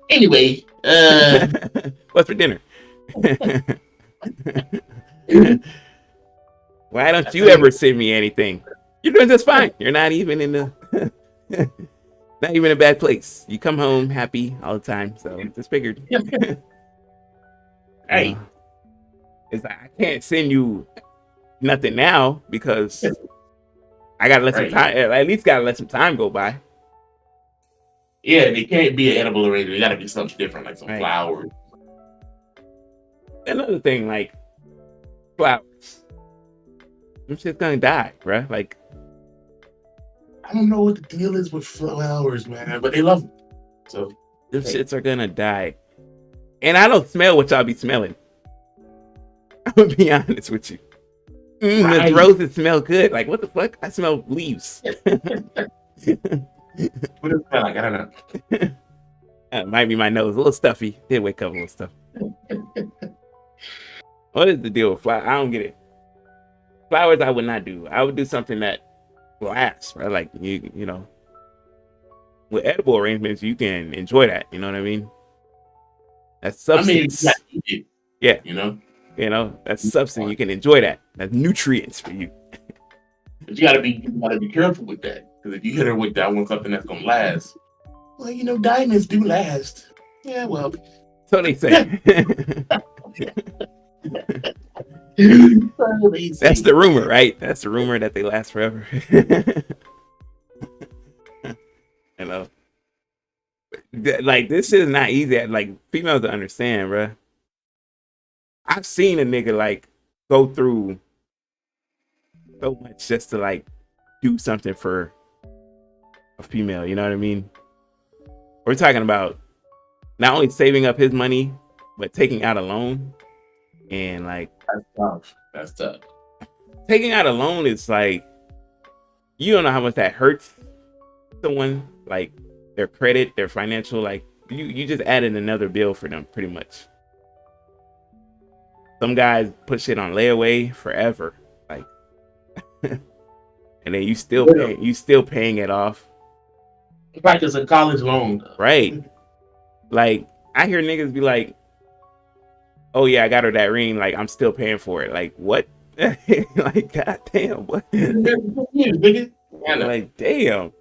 Speaker 2: Anyway,
Speaker 1: what's for dinner? Why don't you ever send me anything? You're doing just fine. You're not even in the not even in a bad place. You come home happy all the time. So just figured.
Speaker 2: Hey.
Speaker 1: It's like I can't send you nothing now because I gotta let some time. At least gotta let some time go by.
Speaker 2: Yeah, they can't be an edible arrangement. It gotta be something different, like some flowers.
Speaker 1: Another thing, like flowers. Them shit's gonna die, bruh. Like
Speaker 2: I don't know what the deal is with flowers, man, but they love them. So
Speaker 1: them shits are gonna die. And I don't smell what y'all be smelling. I'm gonna be honest with you. The roses smell good. Like what the fuck? I smell leaves.
Speaker 2: What does it smell like? I don't know.
Speaker 1: It might be my nose, a little stuffy. Did wake up a little stuffy. What is the deal with flowers? I don't get it. Flowers, I would not do. I would do something that lasts, right? Like you know, with edible arrangements, you can enjoy that. You know what I mean? That's substance. Yeah. That's substance. You can enjoy that. That's nutrients for you.
Speaker 2: But you gotta be careful with that. Because if you hit her with that one something that's gonna last, well, diamonds do last. Yeah, well.
Speaker 1: So they say. That's the rumor, right? That's the rumor that they last forever. Like this shit is not easy. Like females to understand, bro. I've seen a nigga like go through so much just to like do something for a female. You know what I mean? We're talking about not only saving up his money, but taking out a loan. And like
Speaker 2: that's tough.
Speaker 1: Taking out a loan is like you don't know how much that hurts someone, like their credit, their financial, like you just added another bill for them pretty much. Some guys put shit on layaway forever, like, and then you still paying it off.
Speaker 2: Like it's a college loan.
Speaker 1: Right. Like, I hear niggas be like, oh yeah, I got her that ring, like I'm still paying for it. Like, what? Like, goddamn, what? Like, damn.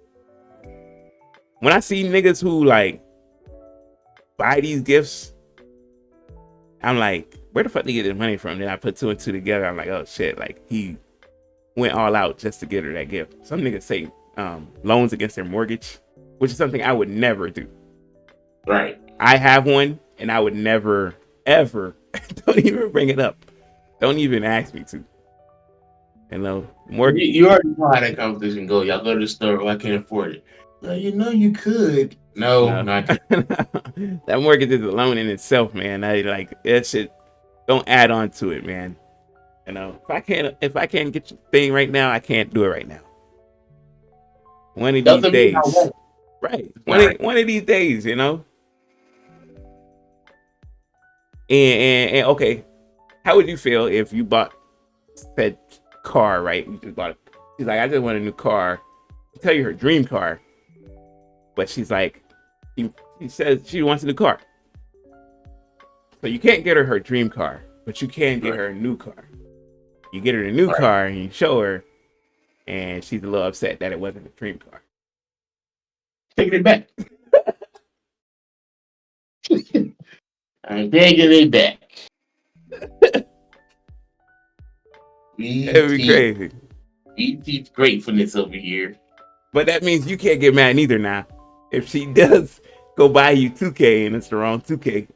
Speaker 1: When I see niggas who like buy these gifts, I'm like, where the fuck they get this money from? Then I put two and two together. I'm like, oh shit, like he went all out just to get her that gift. Some niggas say loans against their mortgage, which is something I would never do.
Speaker 2: Right.
Speaker 1: I have one, and I would never, ever, don't even bring it up. Don't even ask me to. You know, mortgage.
Speaker 2: You already know how that conversation go. Y'all go to the store. Oh, I can't afford it. Well, you know you could. No, not.
Speaker 1: That mortgage is a loan in itself, man. I like that shit. Don't add on to it, man. You know, if I can't get your thing right now, I can't do it right now. One of these days, right? One of these days, you know. And okay, how would you feel if you bought said car, right? You just bought it. She's like, I just want a new car. I tell you her dream car, but she's like, she says she wants a new car. So you can't get her dream car, but you can get her a new car. You get her a new car and you show her, and she's a little upset that it wasn't a dream car.
Speaker 2: Taking it back. I'm taking it back.
Speaker 1: It would be crazy.
Speaker 2: We teach gratefulness over here.
Speaker 1: But that means you can't get mad neither now. If she does go buy you 2K and it's the wrong 2K.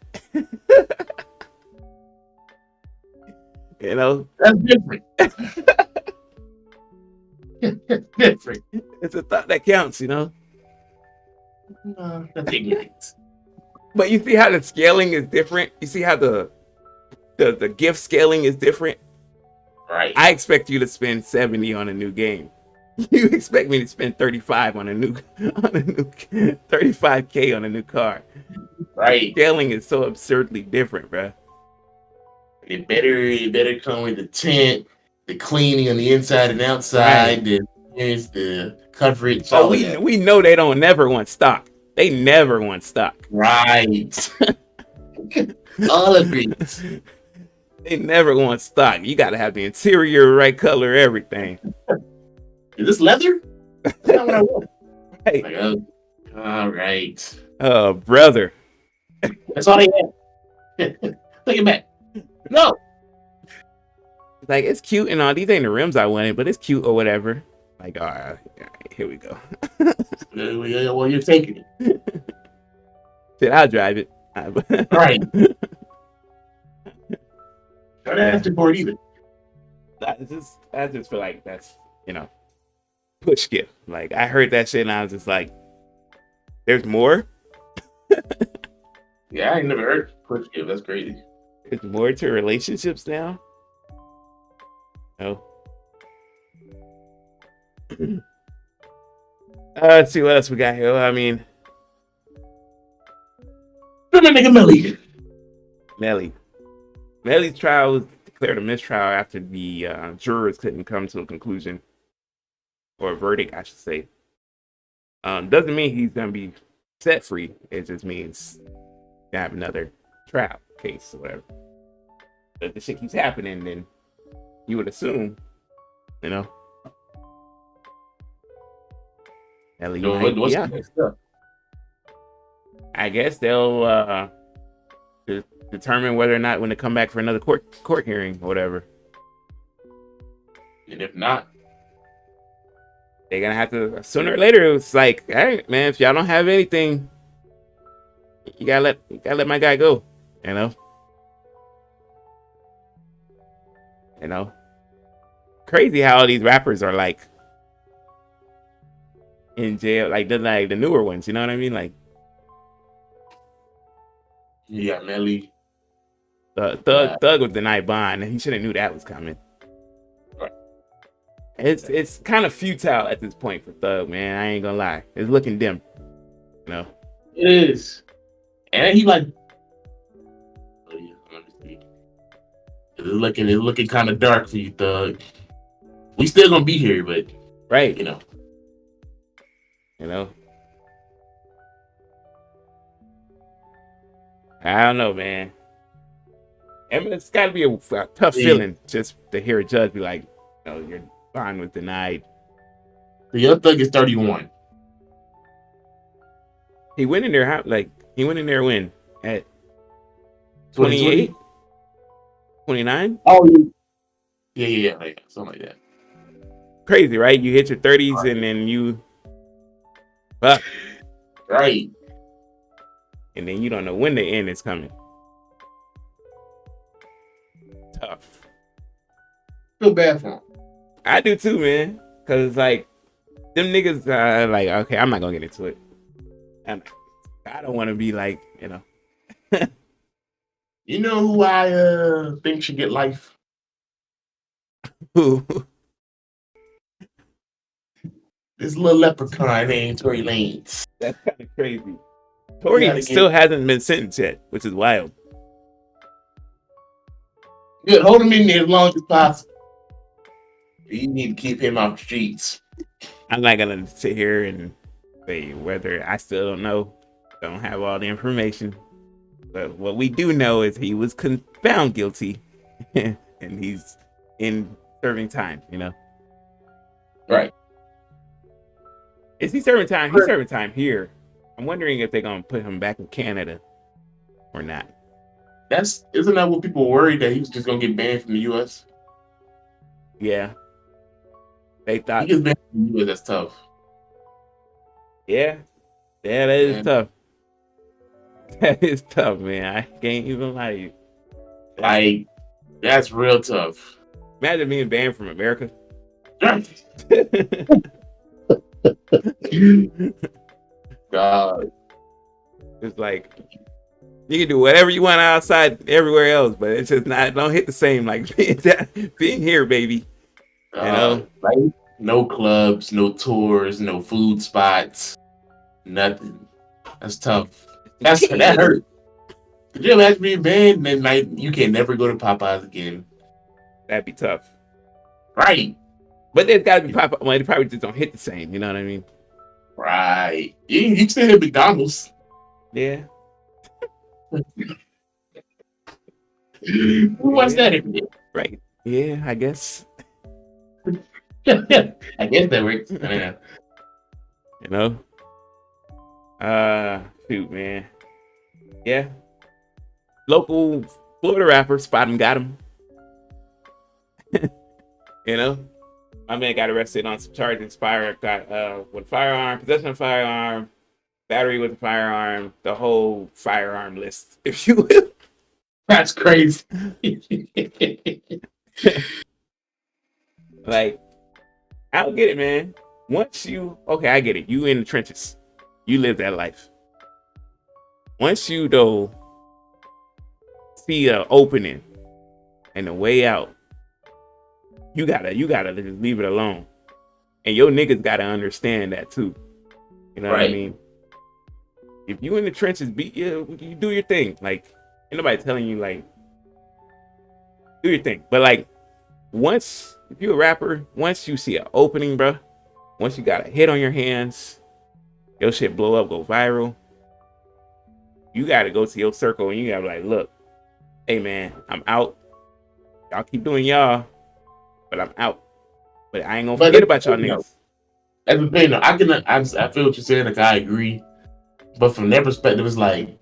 Speaker 1: You know?
Speaker 2: That's different. Different.
Speaker 1: It's a thought that counts, you know?
Speaker 2: That's ignorant.
Speaker 1: But you see how the scaling is different? You see how the gift scaling is different?
Speaker 2: Right.
Speaker 1: I expect you to spend 70 on a new game. You expect me to spend 35 on a new 35K on a new car.
Speaker 2: Right.
Speaker 1: The scaling is so absurdly different, bro.
Speaker 2: It better come with the tint, the cleaning on the inside and outside,
Speaker 1: right.
Speaker 2: the coverage.
Speaker 1: Oh, we know they don't never want stock. They never want stock.
Speaker 2: Right. All of it.
Speaker 1: They never want stock. You got to have the interior right color, everything.
Speaker 2: Is this leather? That's not what I want.
Speaker 1: Right.
Speaker 2: Like, oh, all right.
Speaker 1: Oh, brother.
Speaker 2: That's all they have. Take it back. No.
Speaker 1: Like, it's cute and all. These ain't the rims I wanted, but it's cute or whatever. Like, all right, here we go.
Speaker 2: Well, you're taking it.
Speaker 1: Shit, I'll drive it.
Speaker 2: Right. Don't ask for it either.
Speaker 1: I just feel like that's, you know, push gift. Like, I heard that shit and I was just like, there's more?
Speaker 2: Yeah, I ain't never heard push gift. That's crazy.
Speaker 1: There's more to relationships now? No. Let's see what else we got here. Well, I mean,
Speaker 2: nigga
Speaker 1: Melly's trial was declared a mistrial after the jurors couldn't come to a conclusion or a verdict, I should say. Doesn't mean he's gonna be set free. It just means you have another trial case or whatever. But if the shit keeps happening, then you would assume, you know.
Speaker 2: What's next up?
Speaker 1: I guess they'll determine whether or not when to come back for another court hearing or whatever.
Speaker 2: And if not,
Speaker 1: they're gonna have to sooner or later. It's like, all right, man, if y'all don't have anything, you gotta let my guy go. You know, crazy how all these rappers are like in jail, like the newer ones. You know what I mean? Like,
Speaker 2: you got Melly.
Speaker 1: Thug was denied bond, and he should have knew that was coming.
Speaker 2: Right.
Speaker 1: It's kind of futile at this point for Thug, man. I ain't gonna lie. It's looking dim, you know.
Speaker 2: It is. And he like, oh yeah, let me see. It's looking kind of dark for you, Thug. We still gonna be here, but
Speaker 1: Right.
Speaker 2: you know.
Speaker 1: You know. I don't know, man. I mean, it's got to be a tough
Speaker 2: Yeah.
Speaker 1: feeling just to hear a judge be like, your bond was denied.
Speaker 2: The Young Thug is 31.
Speaker 1: He went in there, he went in there when? At
Speaker 2: 2020?
Speaker 1: 28? 29?
Speaker 2: Oh, yeah, like something like that.
Speaker 1: Crazy, right? You hit your 30s and then you,
Speaker 2: Right.
Speaker 1: and then you don't know when the end is coming. Tough.
Speaker 2: Feel bad for him.
Speaker 1: I do too, man. Cause like them niggas, like, okay, I'm not gonna get into it. I don't want to be like,
Speaker 2: You know who I think should get life?
Speaker 1: who?
Speaker 2: This little leprechaun named Tory Lanez.
Speaker 1: That's kind of crazy. Tory still hasn't been sentenced yet, which is wild.
Speaker 2: Good, hold him in there as long as possible. You need to keep him off the streets.
Speaker 1: I'm not gonna sit here and say whether I still don't know. Don't have all the information. But what we do know is he was found guilty and he's in serving time,
Speaker 2: Right.
Speaker 1: Is he serving time? He's serving time here. I'm wondering if they're gonna put him back in Canada or not.
Speaker 2: Isn't that what people were worried that he was just gonna get banned from the US?
Speaker 1: Yeah. They thought
Speaker 2: he gets banned from the US, that's tough.
Speaker 1: Yeah. Yeah, that is tough. That is tough, man. I can't even lie to you.
Speaker 2: Like, that's real tough.
Speaker 1: Imagine being banned from America.
Speaker 2: God.
Speaker 1: It's like you can do whatever you want outside everywhere else, but it's just don't hit the same like being here, baby.
Speaker 2: Like, no clubs, no tours, no food spots, nothing. That's tough. That hurt. Could you imagine being banned and then like you can never go to Popeyes again?
Speaker 1: That'd be tough.
Speaker 2: Right.
Speaker 1: But there's gotta be Popeyes. Well, they probably just don't hit the same, you know what I mean?
Speaker 2: Right. You can still hit McDonald's.
Speaker 1: Yeah.
Speaker 2: What's that every day?
Speaker 1: Right. Yeah, I guess.
Speaker 2: I guess that works.
Speaker 1: Shoot, man. Yeah. Local Florida rapper, spot him, got him. My man got arrested on some charges. Got with a firearm, possession of a firearm, battery with a firearm, the whole firearm list, if you will.
Speaker 2: That's crazy.
Speaker 1: Like, I don't get it, man. I get it. You in the trenches. You live that life. Once you, though, see an opening and a way out, you gotta just leave it alone. And your niggas gotta understand that, too. You know what I mean? If you in the trenches, you do your thing. Like, ain't nobody telling you, like, do your thing. But, like, if you're a rapper, once you see an opening, bro, once you got a hit on your hands, your shit blow up, go viral, you got to go to your circle and you got to be like, look, hey, man, I'm out. Y'all keep doing y'all, but I'm out. But I ain't going to forget about y'all niggas.
Speaker 2: That's the thing, though. I feel what you're saying. Like, I agree. But from their perspective, it's like,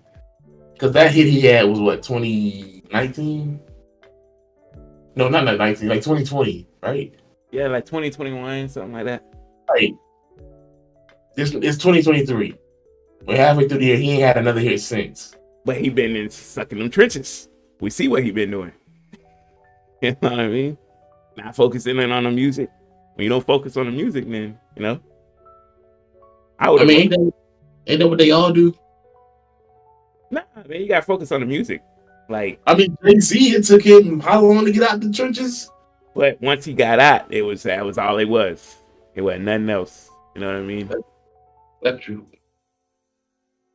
Speaker 2: because that hit he had was what, 2019? No, not 19, like 2020, right?
Speaker 1: Yeah, like 2021, something like that.
Speaker 2: Like, it's 2023. We're halfway through the year. He ain't had another hit since.
Speaker 1: But he been stuck in them trenches. We see what he been doing. You know what I mean? Not focusing in on the music. When you don't focus on the music, then, ain't
Speaker 2: that what they all do?
Speaker 1: Nah, man, you gotta focus on the music. Like,
Speaker 2: Jay-Z, it took him how long to get out the trenches?
Speaker 1: But once he got out, that was all it was. It wasn't nothing else. You know what I mean?
Speaker 2: That's true.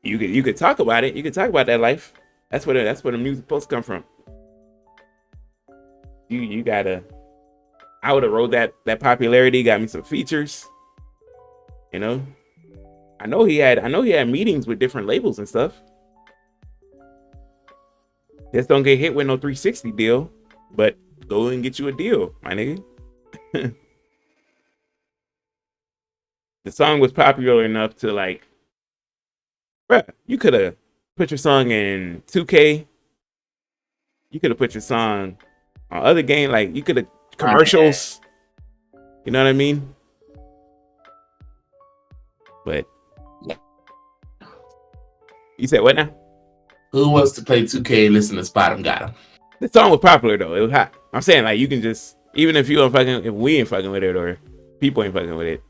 Speaker 1: You could talk about it. You could talk about that life. That's where the music supposed to come from. You gotta. I would have wrote that popularity. Got me some features. You know. I know he had meetings with different labels and stuff. Just don't get hit with no 360 deal, but go and get you a deal, my nigga. The song was popular enough to like, bruh, you could have put your song in 2K. You could have put your song on other game, like you could have commercials. You know what I mean? But you said what now?
Speaker 2: Who wants to play 2K and listen to Spot 'em Got 'em?
Speaker 1: The song was popular though. It was hot. I'm saying like you can just even if we ain't fucking with it or people ain't fucking with it,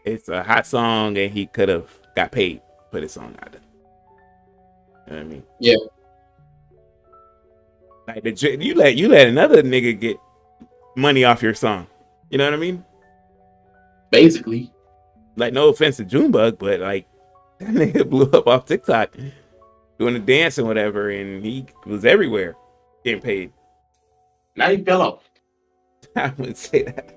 Speaker 1: it's a hot song and he could have got paid to put his song out there. You know what I mean?
Speaker 2: Yeah.
Speaker 1: Like you let another nigga get money off your song. You know what I mean?
Speaker 2: Basically.
Speaker 1: Like no offense to Junebug, but like that nigga blew up off TikTok doing the dance and whatever, and he was everywhere getting paid.
Speaker 2: Now he fell off.
Speaker 1: I wouldn't say that.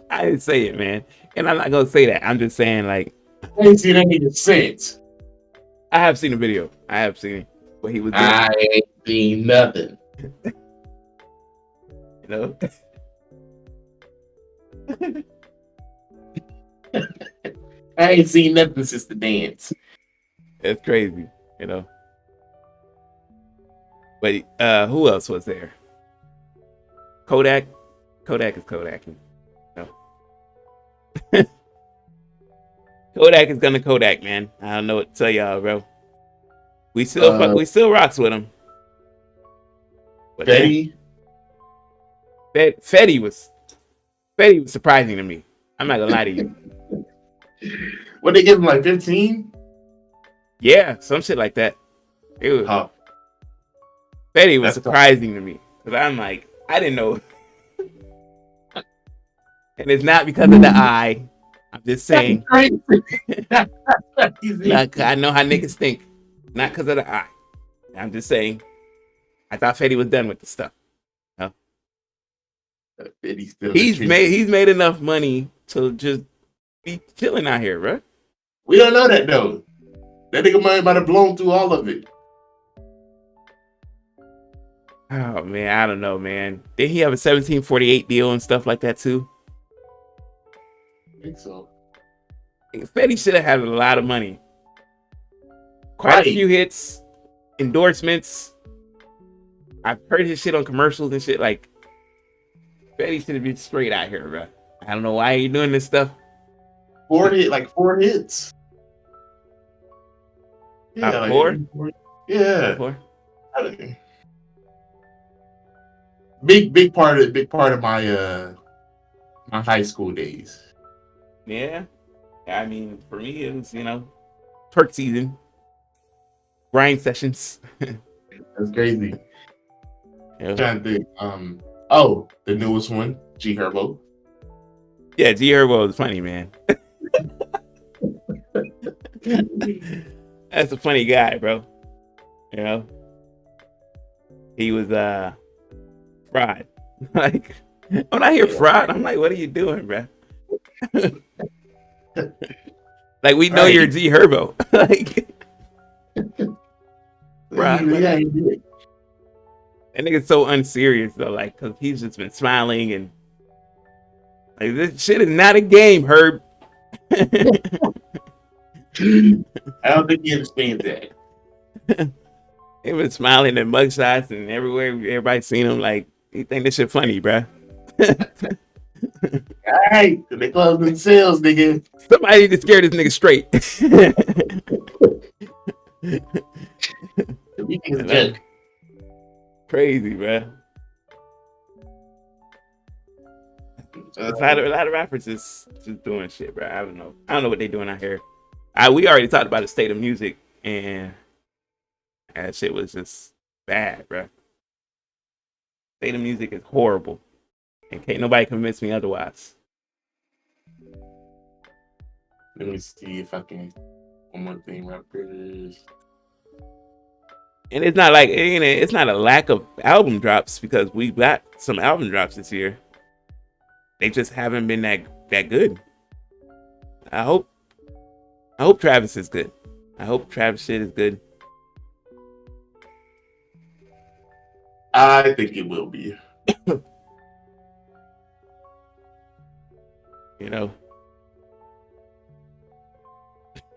Speaker 1: I didn't say it, man. And I'm not gonna say that. I'm just saying like
Speaker 2: I ain't seen that nigga since.
Speaker 1: I have seen the video. I have seen it. What he was doing.
Speaker 2: I ain't seen nothing.
Speaker 1: You know?
Speaker 2: I ain't seen nothing since the dance.
Speaker 1: It's crazy, you know. But who else was there? Kodak. Kodak is Kodak. You know? Kodak is gonna Kodak, man. I don't know what to tell y'all, bro. We still rocks with him. But
Speaker 2: Fetty?
Speaker 1: Fetty was surprising to me. I'm not gonna lie to you.
Speaker 2: What they give him, like 15?
Speaker 1: Yeah, some shit like that. It was, Fetty was surprising to me. Because I'm like, I didn't know. And it's not because of the eye. I'm just saying. I know how niggas think. Not because of the eye. I'm just saying. I thought Fetty was done with the stuff. No? He's made enough money to just be chilling out here, bro.
Speaker 2: We don't know that though. That nigga might have blown through all of it.
Speaker 1: Oh man, I don't know, man. Did he have a 1748 deal and stuff like that too?
Speaker 2: I think so.
Speaker 1: Fetty should have had a lot of money. Quite a few hits, endorsements. I've heard his shit on commercials and shit. Like, Fetty should have been straight out here, bro. I don't know why he doing this stuff.
Speaker 2: 4 hits. Yeah,
Speaker 1: four?
Speaker 2: Yeah.
Speaker 1: 4?
Speaker 2: Big part of my my high school days.
Speaker 1: Yeah. I mean, for me, it was, twerk season. Grind sessions.
Speaker 2: That's crazy.
Speaker 1: Yeah.
Speaker 2: Trying to think. The newest one, G Herbo.
Speaker 1: Yeah, G Herbo is funny, man. That's a funny guy, bro. You know? He was fraud. Like, when I hear fraud, I'm like, what are you doing, bro? Like, we know you're G Herbo. Like, fraud.
Speaker 2: Yeah,
Speaker 1: That nigga's so unserious though, like, cause he's just been smiling and like this shit is not a game, Herb.
Speaker 2: I don't think he understands that.
Speaker 1: He been smiling in mugshots and everywhere everybody's seen him. Like, he think this shit funny, bruh.
Speaker 2: Alright, they close themselves, nigga.
Speaker 1: Somebody need to scare this nigga straight. Crazy, bruh. A lot of rappers just doing shit, bro. I don't know what they doing out here. We already talked about the state of music, and that shit was just bad, bro. Say the music is horrible, and can't nobody convince me otherwise.
Speaker 2: Let me see if I can. One more thing, rappers.
Speaker 1: And it's not like it's not a lack of album drops because we got some album drops this year. They just haven't been that good. I hope Travis is good. I hope Travis shit is good.
Speaker 2: I think it will be.
Speaker 1: You know.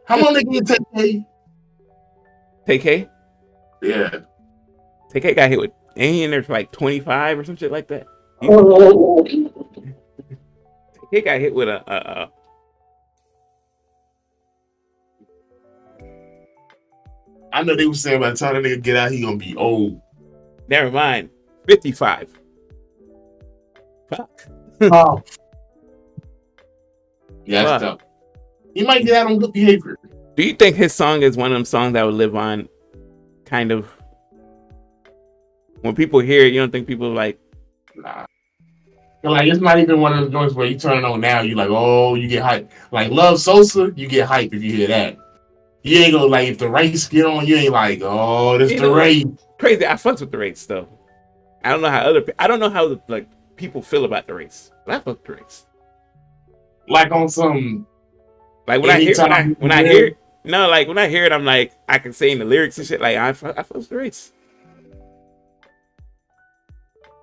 Speaker 2: How long they gonna take?
Speaker 1: TK?
Speaker 2: Yeah.
Speaker 1: TK got hit with, ain't he in there for like 25 or some shit like that? TK got hit with a
Speaker 2: I know they were saying by the time that nigga get out, he gonna be old.
Speaker 1: Never mind. 55. Fuck.
Speaker 2: Oh. Yeah, that's
Speaker 1: Fuck.
Speaker 2: tough. He might get out on good behavior.
Speaker 1: Do you think his song is one of them songs that would live on, kind of? When people hear it, you don't think people like?
Speaker 2: Nah. Like, it's not even one of those joints where you turn it on now, you like, oh, you get hype. Like Love Sosa, you get hype if you hear that. You ain't gonna like if the race get on, you ain't like, oh, this the race.
Speaker 1: Crazy. I fucks with the race though. I don't know how like people feel about the race. But I fuck with the race.
Speaker 2: Like on some,
Speaker 1: like when I hear it, I'm like, I can sing the lyrics and shit. Like I fuck with the race.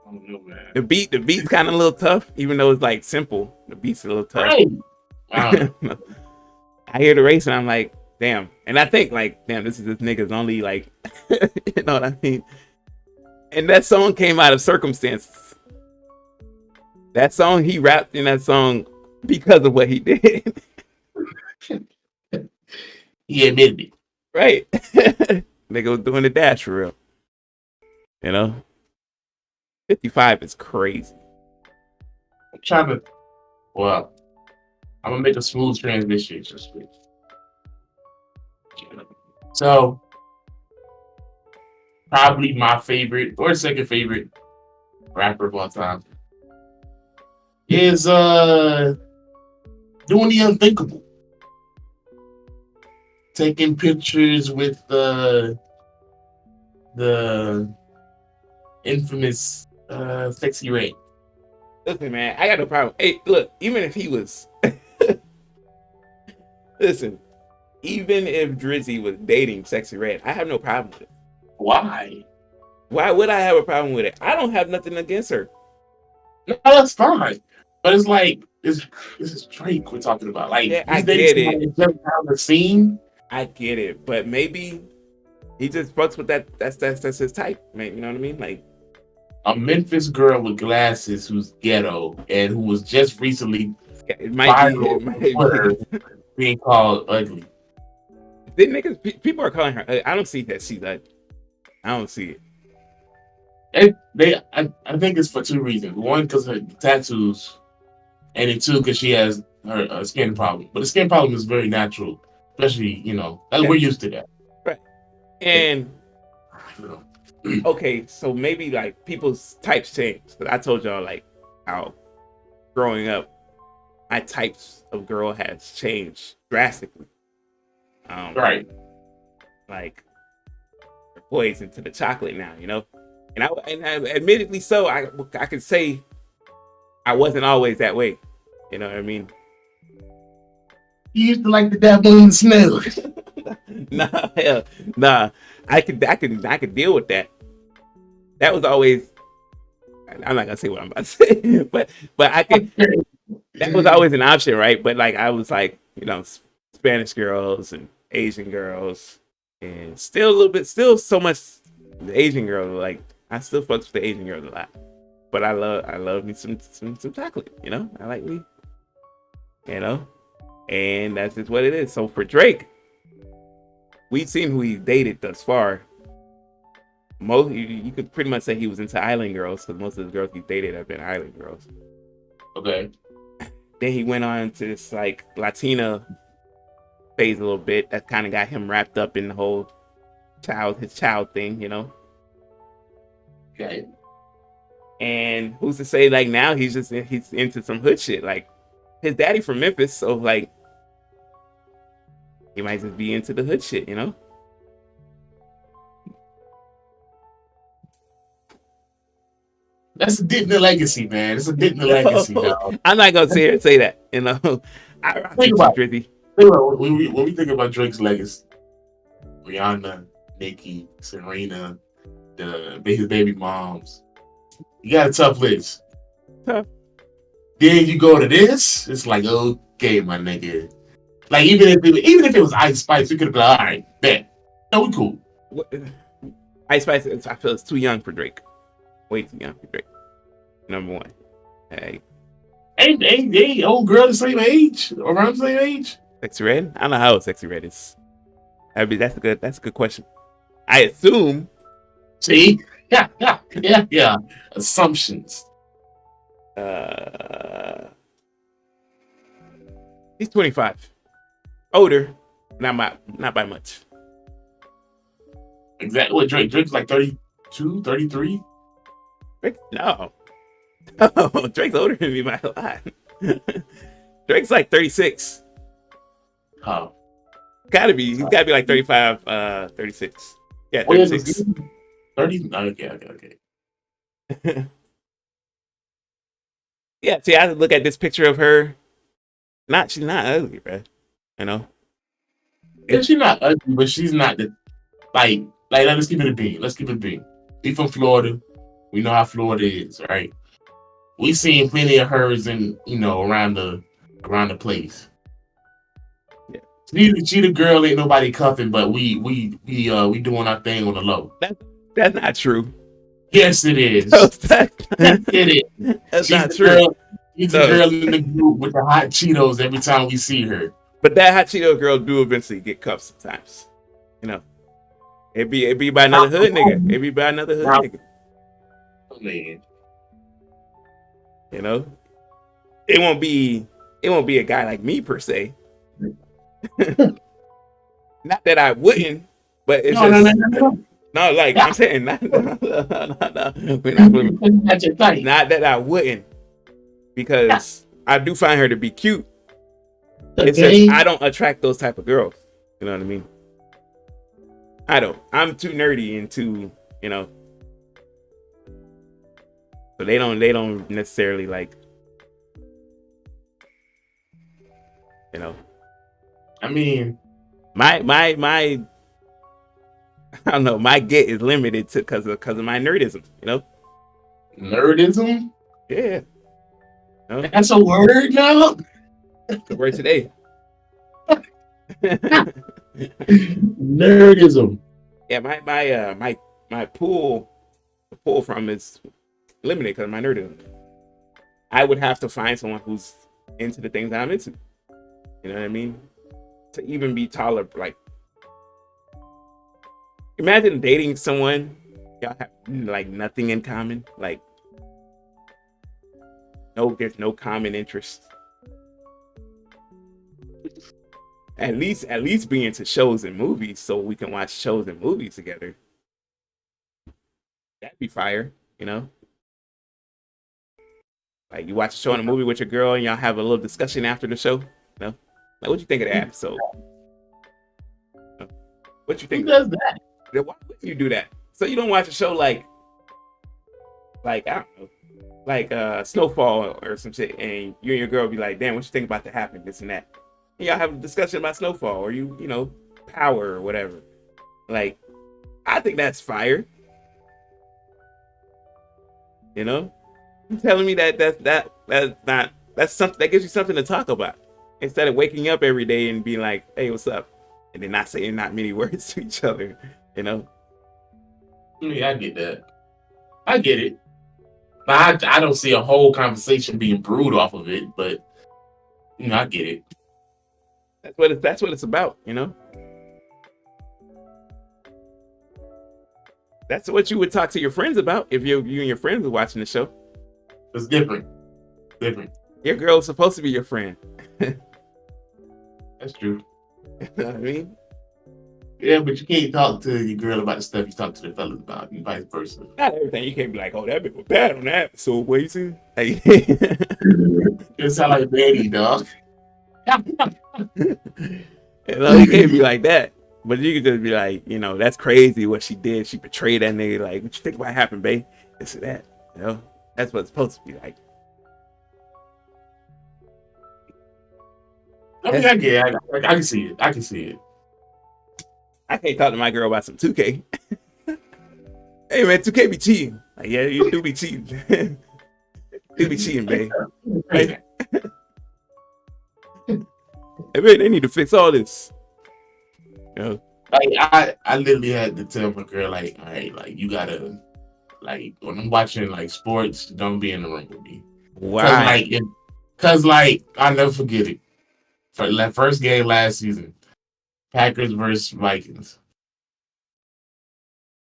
Speaker 2: I don't know, man.
Speaker 1: The beat's kind of a little tough, even though it's like simple. The beat's a little tough.
Speaker 2: Right.
Speaker 1: I hear the race and I'm like, damn. And I think like, damn, this nigga's only like, you know what I mean? And that song came out of circumstances. That song, he rapped in that song because of what he did.
Speaker 2: He admitted it.
Speaker 1: Right. Nigga was doing the dash for real. You know? 55 is crazy.
Speaker 2: I'm trying to, well, I'm gonna make a smooth transition just quick. So, probably my favorite or second favorite rapper of all time is doing the unthinkable. Taking pictures with the infamous Sexy Red.
Speaker 1: Listen, man, I got no problem. Hey, look, even if he was listen, even if Drizzy was dating Sexy Red, I have no problem with it.
Speaker 2: Why?
Speaker 1: Why would I have a problem with it? I don't have nothing against her.
Speaker 2: No, that's fine. But it's like this is Drake we're talking about. Like,
Speaker 1: yeah,
Speaker 2: I get it. Just on the scene.
Speaker 1: I get it, but maybe he just fucks with that. That's his type, man. You know what I mean? Like
Speaker 2: a Memphis girl with glasses who's ghetto and who was just recently
Speaker 1: it might be
Speaker 2: being called ugly.
Speaker 1: Then niggas, people are calling her. I don't see that she's ugly. I don't see it.
Speaker 2: I think it's for two reasons. One, because her tattoos, and then two, because she has her skin problem. But the skin problem is very natural, especially we're used to that.
Speaker 1: Right. And okay, so maybe like people's types change. Because I told y'all like how growing up, my types of girl has changed drastically.
Speaker 2: Right.
Speaker 1: Like poison to the chocolate now, and I admittedly so. I could say I wasn't always that way. You know what I mean?
Speaker 2: You used to like the dabble in the smell.
Speaker 1: Nah. I could deal with that. That was always. I'm not gonna say what I'm about to say, but I could. That was always an option, right? But like I was like, Spanish girls and Asian girls, and still so much the Asian girls. Like I still fucks with the Asian girls a lot, but I love me some chocolate. I like me, and that's just what it is. So for Drake, we've seen who he dated thus far. Most you could pretty much say he was into island girls because most of the girls he dated have been island girls.
Speaker 2: Okay.
Speaker 1: Then he went on to this like Latina phase a little bit. That kind of got him wrapped up in the whole child thing,
Speaker 2: Okay.
Speaker 1: And who's to say like now he's into some hood shit. Like his daddy from Memphis, so like he might just be into the hood shit, you know?
Speaker 2: That's a dip in the legacy, man. It's a dip in the legacy,
Speaker 1: No,
Speaker 2: dog.
Speaker 1: I'm not gonna say that, you know. I rock
Speaker 2: Think
Speaker 1: with you,
Speaker 2: about it.
Speaker 1: Drizzy.
Speaker 2: Think about it. When we think about Drake's legacy, Rihanna, Nicki, Serena, his baby moms, you got a tough list.
Speaker 1: Tough.
Speaker 2: Then you go to this, it's like, okay, my nigga. Like even if it was Ice Spice, we could have been all right, bet. No, we cool.
Speaker 1: What, Ice Spice, I feel it's too young for Drake. Way too young for Drake. Number one. Hey,
Speaker 2: Ain't old girl the same age? Around the same age?
Speaker 1: Sexy Red? I don't know how old Sexy Red is. That's a good question. I assume
Speaker 2: See? Yeah. Assumptions.
Speaker 1: uh he's 25. Older, not by much.
Speaker 2: Exactly. What Drake's like 32, 33?
Speaker 1: Drake, no. No, Drake's older than me by a lot. Drake's like 36.
Speaker 2: Oh.
Speaker 1: He's gotta be like 35, 36. Yeah,
Speaker 2: Oh, yeah,
Speaker 1: 36.
Speaker 2: 30? Okay.
Speaker 1: Yeah, see, I look at this picture of her. She's not ugly, bro. You know?
Speaker 2: Yeah, she's not ugly, but she's not the let's keep it a bean. Let's keep it a bean. We from Florida. We know how Florida is, right? We seen plenty of hers in, around the place.
Speaker 1: Yeah.
Speaker 2: She the girl ain't nobody cuffing, but we doing our thing on the low.
Speaker 1: That's not true.
Speaker 2: Yes, it is.
Speaker 1: That's
Speaker 2: Yes, it is.
Speaker 1: That's
Speaker 2: She's
Speaker 1: not
Speaker 2: the
Speaker 1: true.
Speaker 2: girl. She's the
Speaker 1: No.
Speaker 2: girl in the group with the hot Cheetos every time we see her.
Speaker 1: But that hot Cheeto girl do eventually get cuffed sometimes. You know. It be by another hood nigga. It be by another hood nigga.
Speaker 2: Man.
Speaker 1: You know? It won't be a guy like me per se. Not that I wouldn't, but it's no, like I'm saying, no. We're not that I wouldn't, because I do find her to be cute. It's just I don't attract those type of girls. You know what I mean? I don't. I'm too nerdy and too, so they don't necessarily like,
Speaker 2: I mean,
Speaker 1: my I don't know, my get is limited to because of my nerdism,
Speaker 2: Nerdism?
Speaker 1: Yeah.
Speaker 2: That's a word now?
Speaker 1: The word today.
Speaker 2: Nerdism.
Speaker 1: Yeah, my pool to pull from is limited because of my nerdism. I would have to find someone who's into the things that I'm into. You know what I mean? To even be taller, like, imagine dating someone y'all have like nothing in common, like there's no common interest. At least be into shows and movies so we can watch shows and movies together. That'd be fire, Like you watch a show and a movie with your girl and y'all have a little discussion after the show, Like what you think of the episode? What you think?
Speaker 2: Who does that?
Speaker 1: Why wouldn't you do that? So you don't watch a show like I don't know, like Snowfall or some shit, and you and your girl be like, damn, what you think about to happen, this and that. And y'all have a discussion about Snowfall or Power or whatever. Like, I think that's fire. You telling me that's something that gives you something to talk about instead of waking up every day and being like, hey, what's up? And then not saying not many words to each other,
Speaker 2: Yeah, I get that. I get it. But I don't see a whole conversation being brewed off of it, but I get it.
Speaker 1: That's what it's about, That's what you would talk to your friends about if you and your friends were watching the show.
Speaker 2: It's different.
Speaker 1: Your girl's supposed to be your friend.
Speaker 2: That's true.
Speaker 1: You know what I mean?
Speaker 2: Yeah, but you can't talk to your girl about the stuff you talk to the fellas about, and vice versa.
Speaker 1: Not everything. You can't be like, oh, that bitch was bad on that. So what you see? Like,
Speaker 2: It sound like Betty, dog.
Speaker 1: you can't be like that. But you can just be like, that's crazy what she did. She betrayed that nigga. Like, what you think what happened, babe? This and that. That's what it's supposed to be like.
Speaker 2: I mean, I get it. I can see it. I can see it.
Speaker 1: I can't talk to my girl about some 2K. Hey man, 2K be cheating. Like, yeah, you do be cheating. You be cheating, babe. Hey, man, they need to fix all this.
Speaker 2: Like I literally had to tell my girl, like, all right, like you gotta, like, when I'm watching like sports, don't be in the room with me.
Speaker 1: Why?
Speaker 2: Cause like I'll never forget it. For that first game last season, Packers versus Vikings.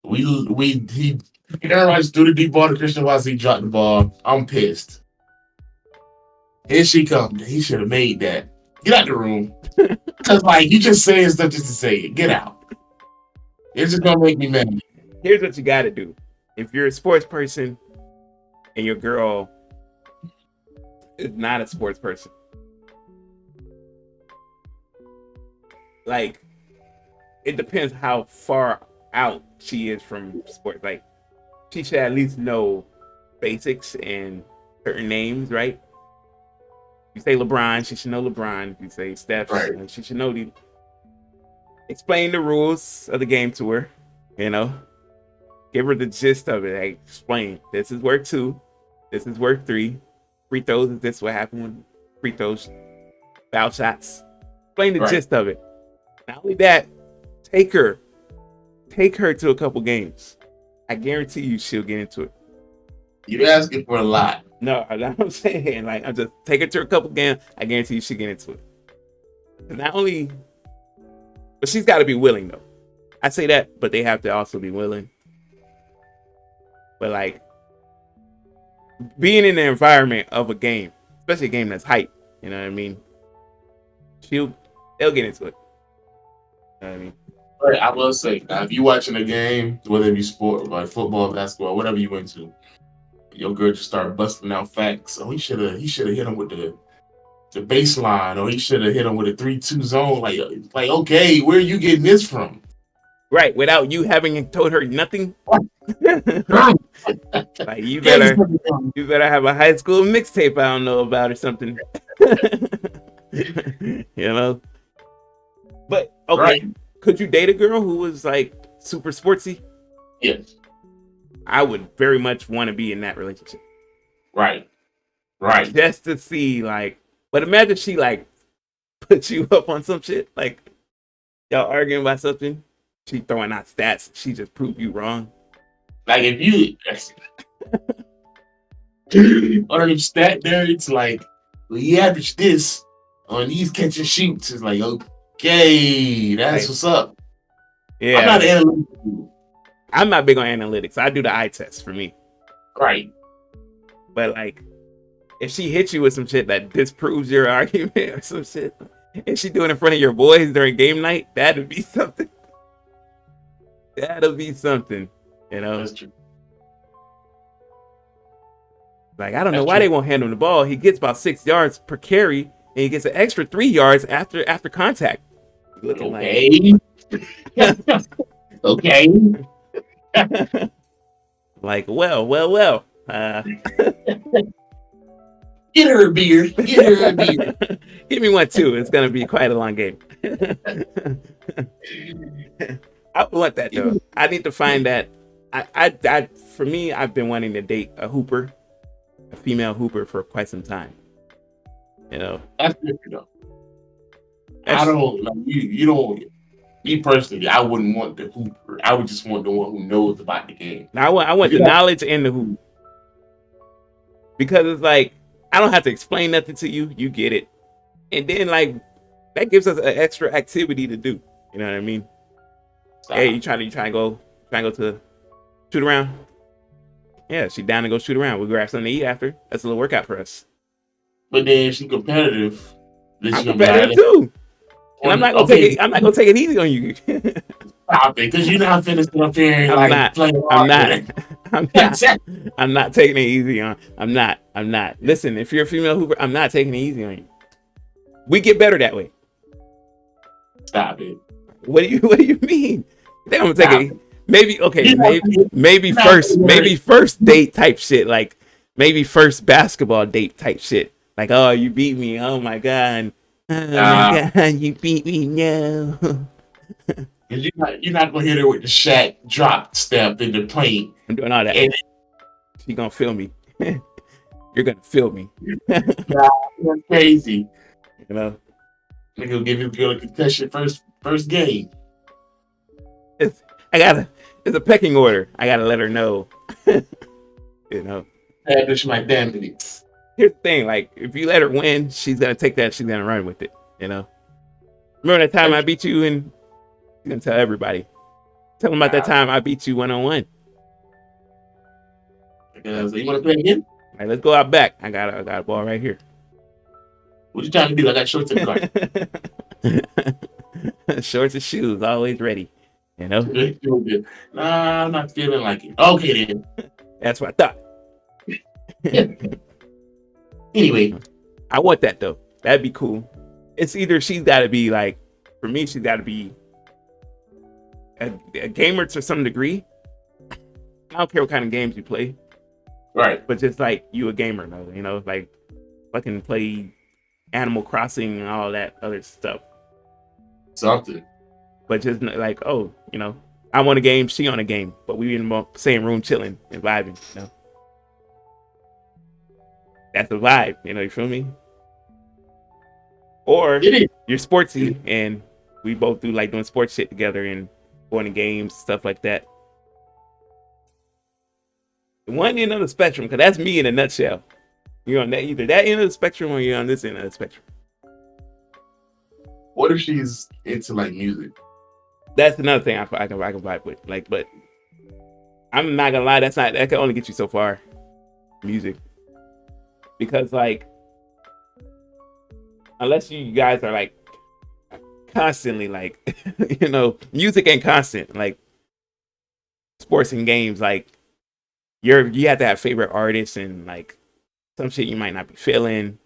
Speaker 2: He Aaron Rodgers threw the deep ball to Christian Watson. He dropped the ball. I'm pissed. Here she comes. He should have made that. Get out the room. Cause like you just saying stuff just to say it. Get out. It's just gonna make me mad.
Speaker 1: Here's what you gotta do. If you're a sports person and your girl is not a sports person, like, it depends how far out she is from sports. Like, she should at least know basics and certain names, right? You say LeBron, she should know LeBron. If you say Steph,
Speaker 2: Right.
Speaker 1: she should know the. Explain the rules of the game to her. Give her the gist of it. Like, explain. This is work 2. This is work 3. Free throws is this what happened when free throws, foul shots. Explain the gist of it. Not only that, take her to a couple games. I guarantee you she'll get into it.
Speaker 2: You're asking for a lot.
Speaker 1: No, that's what I'm saying. Like, I'm just take her to a couple games. I guarantee you she'll get into it. Not only, but she's got to be willing though. I say that, but they have to also be willing. But like, being in the environment of a game, especially a game that's hype, you know what I mean? They'll get into it. You know what I mean?
Speaker 2: Right, I will say, now, if you watching a game, whether it be sport, like football, basketball, whatever you into, your girl just start busting out facts. Oh, he should have hit him with the baseline, or he should have hit him with a 3-2 zone. Like, okay, where are you getting this from?
Speaker 1: Right, without you having told her nothing. Like, you better have a high school mixtape I don't know about or something. But okay, right. Could you date a girl who was like super sportsy?
Speaker 2: Yes.
Speaker 1: I would very much want to be in that relationship.
Speaker 2: Right.
Speaker 1: Just to see, like, but imagine she like put you up on some shit, like y'all arguing about something, she throwing out stats, she just proved you wrong.
Speaker 2: Like, if you on them stat nerds, like, well, you average this on these catch and shoots, it's like, okay, that's right. What's up.
Speaker 1: Yeah,
Speaker 2: I'm
Speaker 1: not big on analytics. I do the eye test for me.
Speaker 2: Right.
Speaker 1: But like, if she hits you with some shit that disproves your argument or some shit, and she do it in front of your boys during game night, that'd be something. That'll be something,
Speaker 2: That's true.
Speaker 1: Like, I don't know why they won't hand him the ball. He gets about 6 yards per carry, and he gets an extra 3 yards after contact.
Speaker 2: Looking okay. Okay.
Speaker 1: Like, well.
Speaker 2: Get her a beer.
Speaker 1: Give me one too. It's gonna be quite a long game. I want that though. I need to find that. I for me, I've been wanting to date a female hooper for quite some time.
Speaker 2: That's different though. I don't like you don't. Me personally, I wouldn't want the hooper. I would just want the one who knows about the game.
Speaker 1: Now I want the knowledge and the hoop, because it's like I don't have to explain nothing to you. You get it, and then like that gives us an extra activity to do. You know what I mean? Stop. Hey, you trying to go to shoot around? Yeah, she down to go shoot around. We grab something to eat after. That's a little workout for us.
Speaker 2: But then she's competitive.
Speaker 1: I'm competitive too. And I'm not gonna take it easy on you.
Speaker 2: Stop it, because you're not finishing up here and
Speaker 1: I'm
Speaker 2: like
Speaker 1: not.
Speaker 2: playing
Speaker 1: I'm
Speaker 2: hard with
Speaker 1: not.
Speaker 2: it.
Speaker 1: I'm not. I'm not taking it easy on. I'm not. I'm not. Listen, if you're a female hooper, I'm not taking it easy on you. We get better that way.
Speaker 2: Stop it.
Speaker 1: What do you What do you mean? Then I'm gonna take
Speaker 2: Stop
Speaker 1: it.
Speaker 2: it.
Speaker 1: Maybe okay.
Speaker 2: You're not
Speaker 1: Maybe
Speaker 2: gonna,
Speaker 1: maybe
Speaker 2: you're not gonna
Speaker 1: first.
Speaker 2: wear
Speaker 1: Maybe
Speaker 2: it.
Speaker 1: first date type shit. Like maybe first basketball date type shit. Like oh you beat me. Oh my god. Oh my
Speaker 2: Nah,
Speaker 1: god. You beat me. No.
Speaker 2: 'cause you're not gonna hit her with the Shaq drop step in the paint.
Speaker 1: I'm doing all that.
Speaker 2: And
Speaker 1: She gonna feel me. You're gonna feel me.
Speaker 2: nah, that's crazy.
Speaker 1: You know.
Speaker 2: Nigga will give his girl a concussion first game.
Speaker 1: It's I gotta. It's a pecking order. I gotta let her know. You know.
Speaker 2: Establish my damage.
Speaker 1: Here's the thing. Like if you let her win, she's gonna take that. She's gonna run with it. You know. Remember that time I beat you and you can tell everybody. Tell them about that time I beat you 1-on-1.
Speaker 2: So you want to play again?
Speaker 1: Like, let's go out back. I got a ball right here.
Speaker 2: What you trying to do? I got shorts and guard.
Speaker 1: Shorts and shoes, always ready. You know?
Speaker 2: Nah, I'm not feeling like it. Okay then.
Speaker 1: That's what I thought.
Speaker 2: Anyway,
Speaker 1: I want that though. That'd be cool. It's either she's gotta be like, for me, she's gotta be a gamer to some degree. I don't care what kind of games you play.
Speaker 2: right.
Speaker 1: But just like you a gamer though, you know, like fucking play Animal Crossing and all that other stuff.
Speaker 2: Something.
Speaker 1: But just like, oh, you know, I want a game, she on a game, but we in the same room chilling and vibing, you know. That's a vibe, you know, you feel me? Or
Speaker 2: It is.
Speaker 1: you're sportsy and we both do like doing sports shit together and going to games, stuff like that. One end of the spectrum, because that's me in a nutshell. You're on that either that end of the spectrum or you're on this end of the spectrum.
Speaker 2: What if she's into like music?
Speaker 1: That's another thing I can vibe with. Like, but I'm not gonna lie, that can only get you so far. Music, because like, unless you guys are like constantly like, you know, music ain't constant. Like sports and games, like you have to have favorite artists and like some shit you might not be feeling.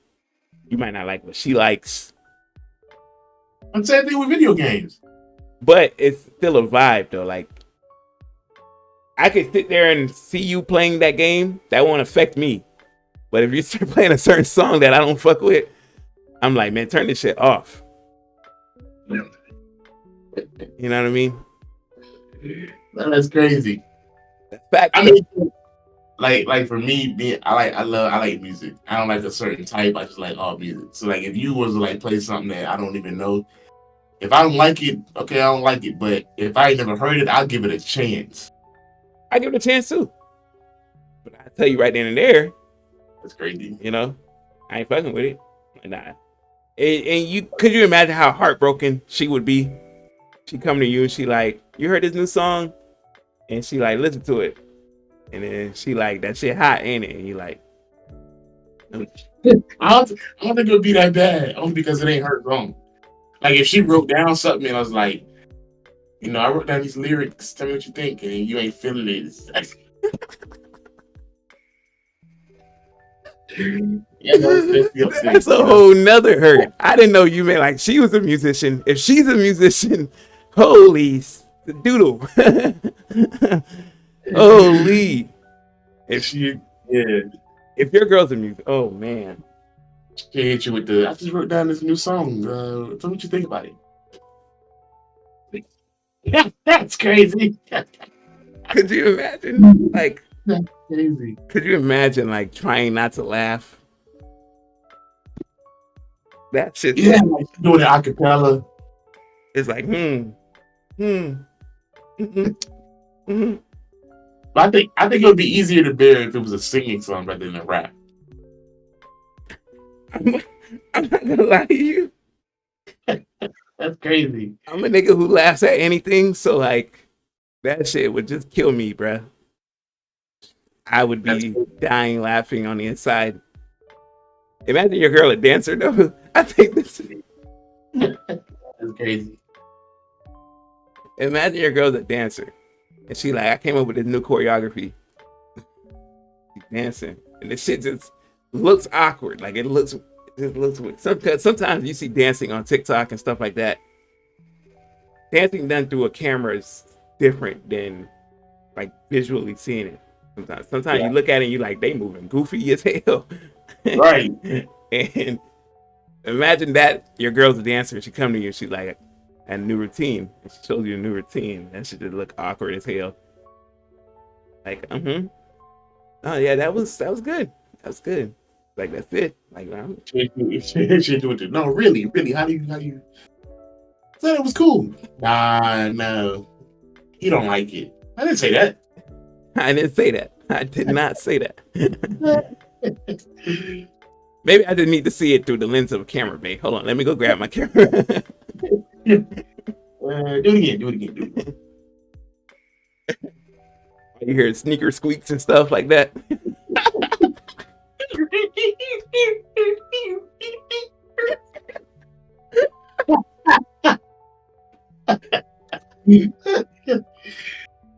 Speaker 1: You might not like what she likes.
Speaker 2: I'm saying thing with video games.
Speaker 1: But it's still a vibe though. Like I could sit there and see you playing that game. That won't affect me. But if you start playing a certain song that I don't fuck with, I'm like, man, turn this shit off. You know what I mean?
Speaker 2: That's crazy.
Speaker 1: Fact.
Speaker 2: I mean, like for me, I like music. I don't like a certain type. I just like all music. So like, if you was to like play something that I don't even know, if I don't like it, okay, I don't like it. But if I ain't never heard it, I'll give it a chance.
Speaker 1: I give it a chance too. But I tell you right then and there,
Speaker 2: That's crazy.
Speaker 1: you know, I ain't fucking with it. Nah. And you could you imagine how heartbroken she would be? She come to you and she like, you heard this new song? And she like, listen to it. And then she like, that shit hot, ain't it? And you like,
Speaker 2: I don't think it would be that bad, only because it ain't her song. Like if she wrote down something and I was like, you know, I wrote down these lyrics. Tell me what you think, and you ain't feeling it. Yeah,
Speaker 1: that's a whole nother hurt. I didn't know you meant like she was a musician. If she's a musician, holy doodle. Holy. If your girl's a music, oh man.
Speaker 2: She hit you with the, I just wrote down this new song. Tell me what you think about it. Yeah, that's crazy.
Speaker 1: Could you imagine? Like,
Speaker 2: that's crazy.
Speaker 1: Could you imagine like trying not to laugh? That shit.
Speaker 2: Yeah, like doing it a cappella.
Speaker 1: It's like,
Speaker 2: But I think it would be easier to bear if it was a singing song rather than a rap.
Speaker 1: I'm not gonna lie to you.
Speaker 2: That's crazy.
Speaker 1: I'm a nigga who laughs at anything, so like that shit would just kill me, bruh. I would be dying laughing on the inside. Imagine your girl a dancer though. I think this is
Speaker 2: That's crazy.
Speaker 1: Imagine your girl's a dancer, and she like, I came up with this new choreography. She's dancing, and the shit just looks awkward. Like it just looks weird. Sometimes you see dancing on TikTok and stuff like that. Dancing done through a camera is different than like visually seeing it. Sometimes
Speaker 2: Yeah.
Speaker 1: you look at it and you like they moving goofy as hell.
Speaker 2: Right.
Speaker 1: And imagine that your girl's a dancer and she come to you and she's like a new routine and she shows you a new routine. That should just look awkward as hell. Like, oh yeah, that was good. That was good. Like that's it. Like
Speaker 2: She doing it. No, really. How do you? Said it was cool. Nah, no. You don't like it. I didn't say that.
Speaker 1: I didn't say that. I did not say that. Maybe I didn't need to see it through the lens of a camera, babe. Hold on, let me go grab my camera.
Speaker 2: Do it again.
Speaker 1: You hear sneaker squeaks and stuff like that.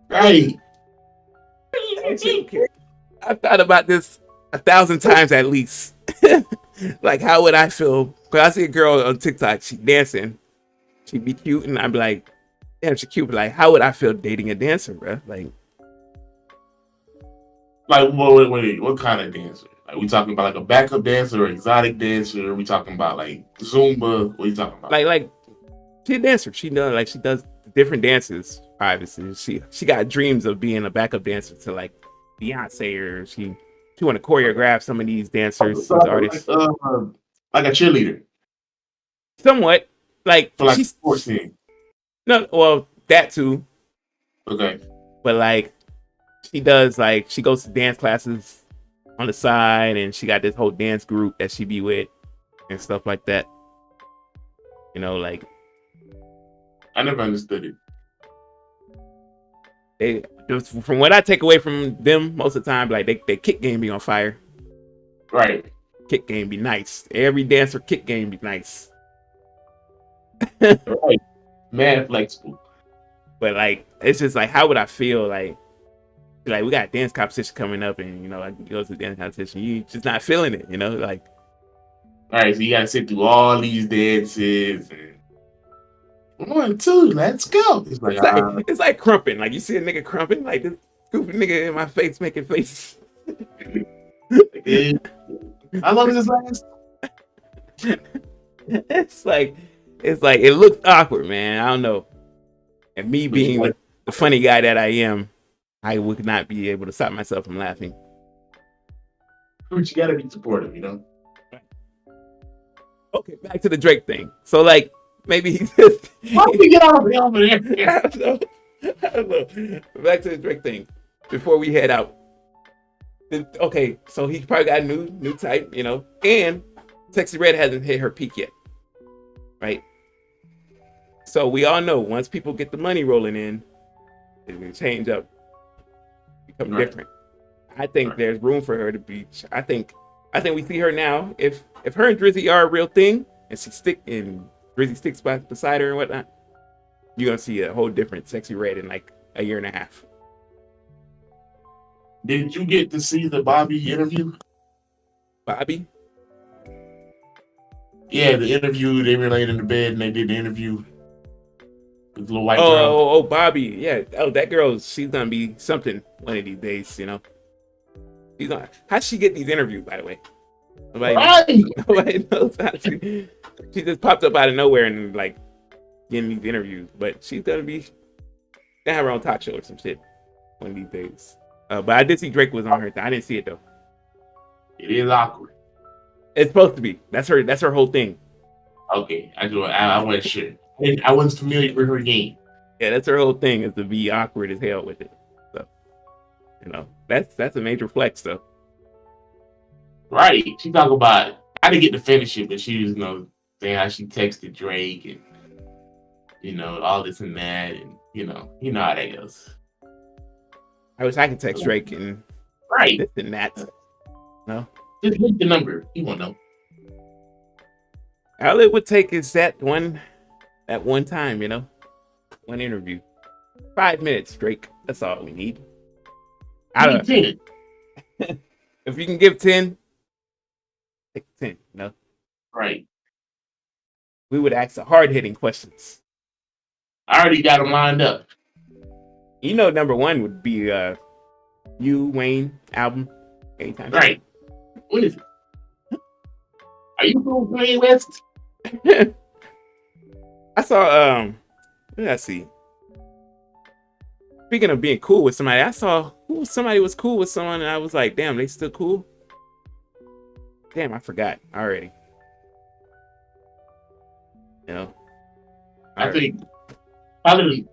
Speaker 2: Right.
Speaker 1: I've thought about this 1,000 times at least. Like, how would I feel? Because I see a girl on TikTok, she dancing, she be cute, and I'm like, damn, she cute. But like, how would I feel dating a dancer, bro? Like,
Speaker 2: Wait, what kind of dancer? Like, we talking about like a backup dancer or exotic dancer? Are we talking about like Zumba? What are you talking about?
Speaker 1: like she a dancer. She does different dances. Obviously, she got dreams of being a backup dancer to like Beyonce, or she want to choreograph some of these dancers, these artists.
Speaker 2: Like a cheerleader.
Speaker 1: Somewhat like
Speaker 2: For like
Speaker 1: she's
Speaker 2: sports team.
Speaker 1: no, well that too,
Speaker 2: Okay.
Speaker 1: but like she does like she goes to dance classes on the side, and she got this whole dance group that she be with and stuff like that. You know, like
Speaker 2: I never understood it.
Speaker 1: they from what I take away from them most of the time, like they kick game be on fire.
Speaker 2: Right.
Speaker 1: Kick game be nice. Every dancer kick game be nice.
Speaker 2: Right. Man flexible.
Speaker 1: But like it's just like how would I feel like we got a dance competition coming up, and you know like you go to the dance competition, you just not feeling it, you know, like
Speaker 2: All right, so you gotta sit through all these dances and 1, 2, let's go. It's like,
Speaker 1: it's like crumping. Like you see a nigga crumping, like this stupid nigga in my face making faces.
Speaker 2: how long does this last?
Speaker 1: it's like it looked awkward, man. I don't know. And me being the funny guy that I am, I would not be able to stop myself from laughing.
Speaker 2: But you gotta be supportive, you know?
Speaker 1: Okay, back to the Drake thing. So like maybe he just
Speaker 2: Why don't we get out of there?
Speaker 1: I don't know. Back to the Drake thing. Before we head out. Okay, so he probably got a new type, you know, and Sexy Red hasn't hit her peak yet. Right? So we all know once people get the money rolling in, it's gonna change up, become different. I think there's room for her to be. I think we see her now. If her and Drizzy are a real thing, and Drizzy sticks beside her and whatnot, you're gonna see a whole different Sexy Red in like a year and a half.
Speaker 2: Did you get to see the Bobby interview?
Speaker 1: Bobby?
Speaker 2: Yeah, the interview. They were laying in the bed and they did the interview. With the little white girl.
Speaker 1: Oh, Bobby. Yeah. Oh, that girl. She's gonna be something one of these days. You know. How'd she get these interviews? By the way, nobody knows how she just popped up out of nowhere and like getting these interviews. But she's gonna have her own talk show or some shit one of these days. But I did see Drake was on her. I didn't see it though.
Speaker 2: It is awkward.
Speaker 1: It's supposed to be. That's her whole thing.
Speaker 2: Okay, I wasn't sure. I wasn't familiar with her game.
Speaker 1: Yeah, that's her whole thing is to be awkward as hell with it. So, you know, that's a major flex though.
Speaker 2: Right. She talk about I didn't get to finish it, but she was, saying how she texted Drake and all this and that, and you know how that goes.
Speaker 1: I wish I could text Drake and this and that. No.
Speaker 2: Just hit the number. He won't know.
Speaker 1: All it would take is that one time, you know. One interview. 5 minutes, Drake. That's all we need.
Speaker 2: Give
Speaker 1: Out
Speaker 2: me
Speaker 1: of
Speaker 2: 10.
Speaker 1: if you can give 10, take 10.
Speaker 2: Right.
Speaker 1: We would ask the hard hitting questions.
Speaker 2: I already got them lined up.
Speaker 1: Number one would be you, Wayne, album. Anytime.
Speaker 2: Right. What is it? Are you from Kanye West?
Speaker 1: I saw what did I see? Speaking of being cool with somebody, I saw somebody was cool with someone and I was like, damn, they still cool? Damn, I forgot already.
Speaker 2: I think probably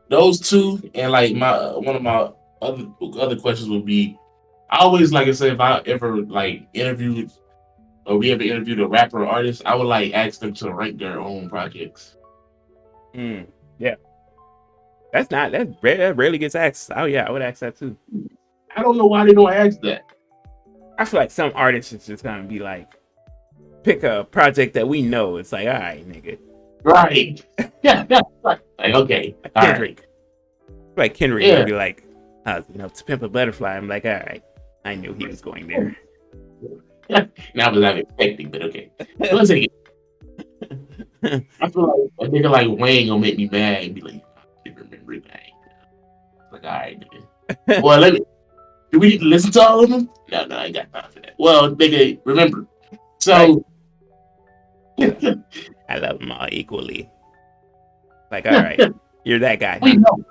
Speaker 2: those two, and like one of my other questions would be, I always, like I said, if I ever like interviewed or we ever interviewed a rapper or artist, I would like ask them to rank their own projects.
Speaker 1: Yeah. That rarely gets asked. Oh yeah, I would ask that too.
Speaker 2: I don't know why they don't ask that.
Speaker 1: I feel like some artists is just gonna be like, pick a project that we know. It's like, all right, nigga.
Speaker 2: Right. Yeah, that's like okay. All
Speaker 1: Kendrick.
Speaker 2: right.
Speaker 1: Like Kendrick
Speaker 2: Yeah.
Speaker 1: would be like, to Pimp a Butterfly. I'm like, all right, I knew he was going there.
Speaker 2: Now I was not expecting, but okay. Let's take it. I feel like a nigga like Wayne gonna make me mad and be like, I can't remember his name. Like, all right, nigga. Well, do we need to listen to all of them? No, I ain't got time for that. Well, nigga, remember. So
Speaker 1: I love them all equally. Like, all right, you're that guy.
Speaker 2: we know.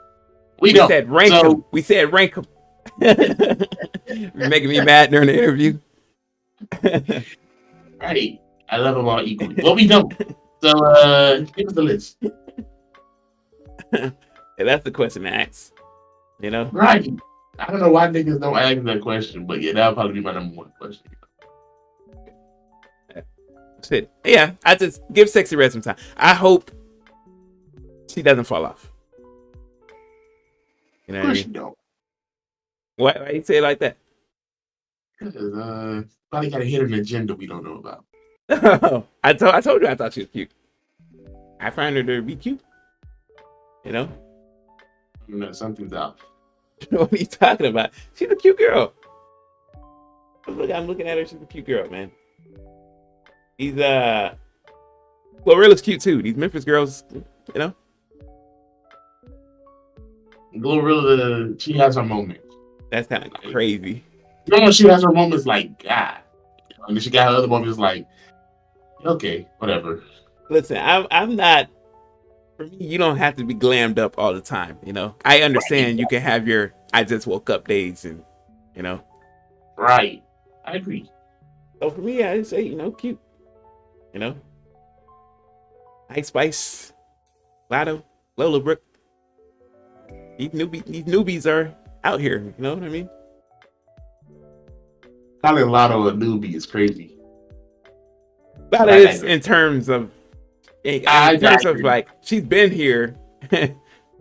Speaker 2: We
Speaker 1: We said rank them. We said rank them. You're making me mad during the interview.
Speaker 2: Right. I love them all equally. Well, we don't. So give us the list.
Speaker 1: Yeah, that's the question to ask.
Speaker 2: Right. I don't know why niggas don't ask that question, but yeah, that'll probably be my number one question.
Speaker 1: Shit. Yeah, I just give Sexy Red some time. I hope she doesn't fall off. You know
Speaker 2: Of
Speaker 1: what I
Speaker 2: course
Speaker 1: mean?
Speaker 2: you don't.
Speaker 1: Why you say it like that?
Speaker 2: Because probably got a hidden agenda we don't know about.
Speaker 1: I told you I thought she was cute. I find her to be cute.
Speaker 2: Something's up.
Speaker 1: What are you talking about? She's a cute girl. I'm looking at her. She's a cute girl, man. Glorilla's cute too. These Memphis girls,
Speaker 2: Glorilla, she has her moments.
Speaker 1: That's kind of crazy.
Speaker 2: She has her moments like God. And then she got her other moments like, okay, whatever.
Speaker 1: Listen, I'm not. For me, you don't have to be glammed up all the time. I understand you can have your I just woke up days, and
Speaker 2: Right. I agree.
Speaker 1: So for me, I just say cute. Ice Spice, Lotto, Lola Brooke. These newbies are out here. You know what I mean?
Speaker 2: Calling Lotto a newbie is crazy.
Speaker 1: Lotto is in terms of like she's been here,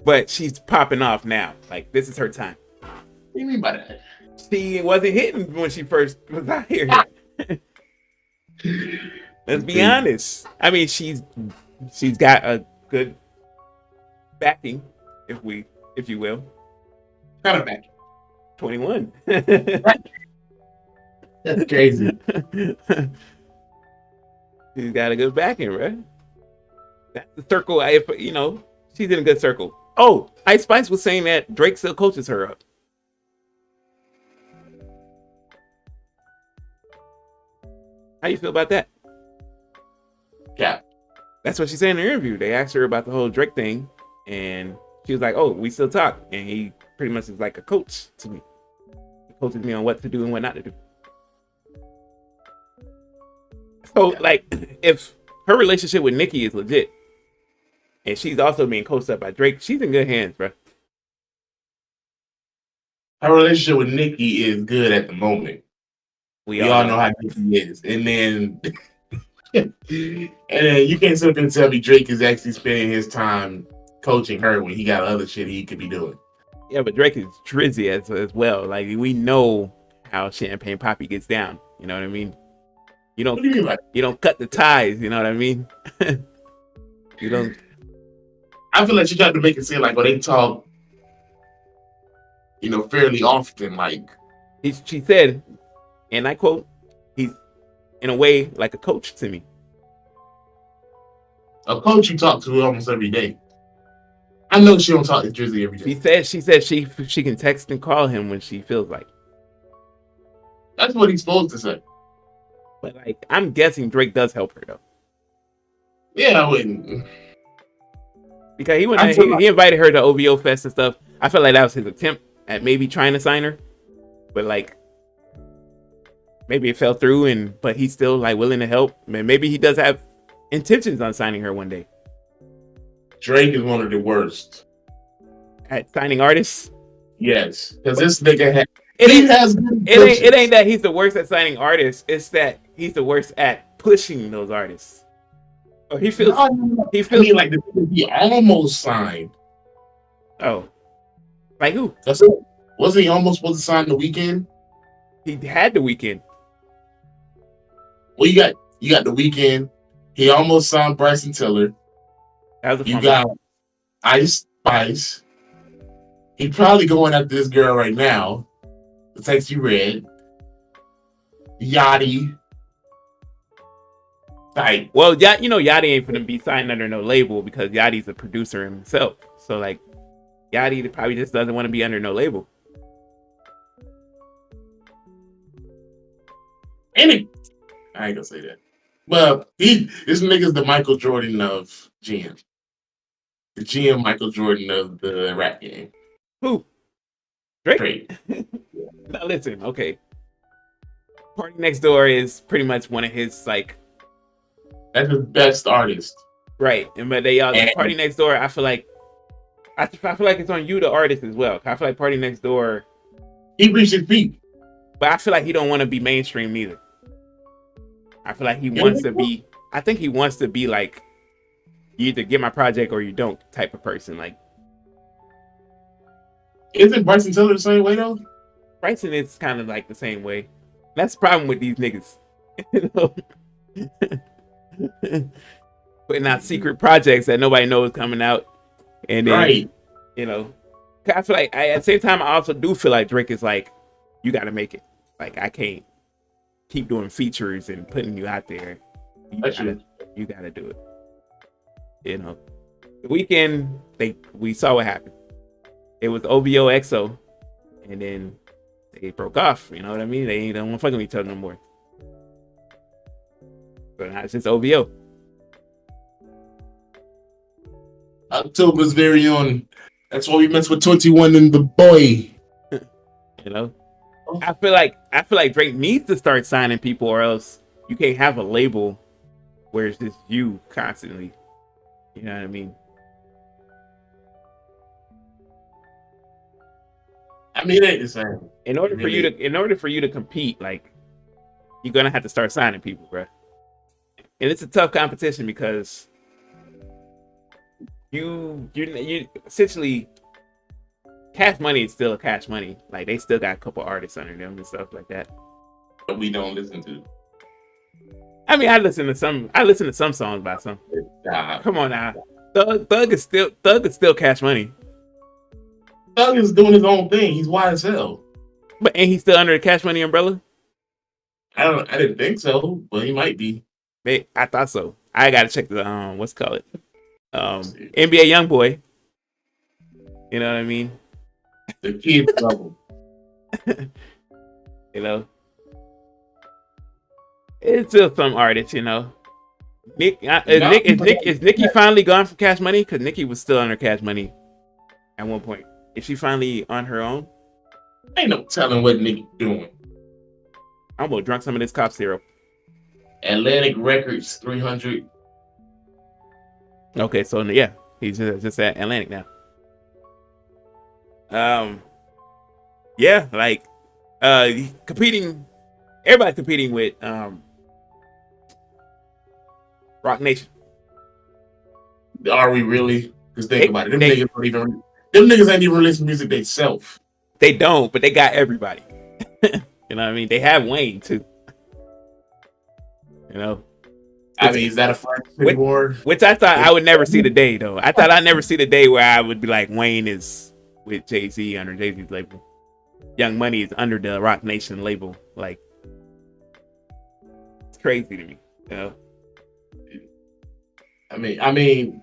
Speaker 1: but she's popping off now. Like this is her time.
Speaker 2: What do you mean by that?
Speaker 1: She wasn't hitting when she first was out here. Let's be honest. I mean, she's got a good backing, if you will.
Speaker 2: Kind of back.
Speaker 1: 21.
Speaker 2: That's crazy.
Speaker 1: She's got a good backing, right? That's the circle. She's in a good circle. Oh, Ice Spice was saying that Drake still coaches her up. How you feel about that?
Speaker 2: Yeah.
Speaker 1: That's what she said in the interview. They asked her about the whole Drake thing, and she was like, "Oh, we still talk." And he pretty much is like a coach to me. He coaches me on what to do and what not to do. So, like, if her relationship with Nicki is legit, and she's also being coached up by Drake, she's in good hands, bro.
Speaker 2: Her relationship with Nicki is good at the moment. We all know how Nicki is. And then you can't sit up and tell me Drake is actually spending his time coaching her when he got other shit he could be doing.
Speaker 1: Yeah, but Drake is drizzy as well. Like, we know how Champagne Poppy gets down. You know what I mean? You don't cut the ties. You know what I mean? You don't.
Speaker 2: I feel like she tried to make it seem like, they talk, fairly often. Like
Speaker 1: She said, and I quote, "He's in a way like a coach to me."
Speaker 2: a coach you talk to almost every day. I know she don't talk to Drizzy every day.
Speaker 1: She said she can text and call him when she feels like.
Speaker 2: That's what he's supposed to say.
Speaker 1: But like, I'm guessing Drake does help her though,
Speaker 2: Yeah, I wouldn't.
Speaker 1: because he went
Speaker 2: I feel like
Speaker 1: he invited her to OVO Fest and stuff. I felt like that was his attempt at maybe trying to sign her, but like maybe it fell through, but he's still like willing to help. Maybe he does have intentions on signing her one day.
Speaker 2: Drake is one of the worst
Speaker 1: At signing artists.
Speaker 2: Yes, because this nigga
Speaker 1: it ain't that he's the worst at signing artists. It's that he's the worst at pushing those artists. Or he feels.
Speaker 2: I mean, like he almost signed.
Speaker 1: Oh, like who?
Speaker 2: That's it. Wasn't he almost supposed to sign The Weeknd?
Speaker 1: He had The Weeknd.
Speaker 2: Well, you got The Weeknd. He almost signed Bryson Tiller.
Speaker 1: That was
Speaker 2: you got Ice Spice. He probably going after this girl right now. The Sexy Red. Yachty. Like,
Speaker 1: well, Yachty ain't gonna be signed under no label because Yachty's a producer himself. So like, Yachty probably just doesn't want to be under no label.
Speaker 2: I ain't gonna say that. But this nigga's the Michael Jordan of GM. The GM Michael Jordan of the rap game.
Speaker 1: Who? Drake?
Speaker 2: Drake.
Speaker 1: Now listen, okay. Party Next Door is pretty much one of his like.
Speaker 2: That's the best artist.
Speaker 1: Right, but they Party Next Door. I feel like it's on you, the artist, as well. I feel like Party Next Door.
Speaker 2: He reached his peak,
Speaker 1: but I feel like he don't want to be mainstream neither. I feel like he wants to be. I think he wants to be like, you either get my project or you don't type of person. Like,
Speaker 2: isn't Bryson Tiller the same way though?
Speaker 1: Bryson is kind of like the same way. That's the problem with these niggas. Putting out secret projects that nobody knows coming out, and then
Speaker 2: right.
Speaker 1: I feel like at the same time I also do feel like Drake is like, you got to make it. Like, I can't keep doing features and putting you out there. You gotta do it. The Weeknd, we saw what happened. It was OVO XO, and then they broke off. You know what I mean? They don't want to fuck with each other no more. But now it's just OVO.
Speaker 2: October's very own. That's why we mess with 21 and the boy.
Speaker 1: I feel like Drake needs to start signing people, or else you can't have a label where it's just you constantly. You know what I mean?
Speaker 2: I mean, it ain't the same.
Speaker 1: In order for you to compete, like, you're gonna have to start signing people, bro. And it's a tough competition because you essentially, Cash Money is still a Cash Money. Like, they still got a couple artists under them and stuff like that.
Speaker 2: But we don't listen to.
Speaker 1: I mean, I listen to some songs by some. Come on now, Thug is still Cash Money.
Speaker 2: Thug is doing his own thing. He's YSL.
Speaker 1: But ain't he still under the Cash Money umbrella?
Speaker 2: I didn't think so, but he might be.
Speaker 1: I thought so. I gotta check the what's it called NBA YoungBoy. You know what I mean?
Speaker 2: The kids level.
Speaker 1: It's still some artists, Is Nicki finally gone from Cash Money? Because Nicki was still under Cash Money at one point. Is she finally on her own?
Speaker 2: Ain't no telling what Nicki doing.
Speaker 1: I'm gonna drink some of this cop syrup.
Speaker 2: Atlantic Records 300.
Speaker 1: Okay, so yeah, he's just at Atlantic now. Yeah, like competing. Everybody competing with Rock Nation.
Speaker 2: Are we really? Because think about it. Them niggas ain't even releasing music themselves.
Speaker 1: They don't, but they got everybody. You know what I mean? They have Wayne too.
Speaker 2: I mean, is that a flex anymore?
Speaker 1: Which I thought I would never see the day, though. I thought I'd never see the day where I would be like, Wayne is with Jay-Z under Jay-Z's label. Young Money is under the Rock Nation label. Like, it's crazy to me, you know?
Speaker 2: I mean,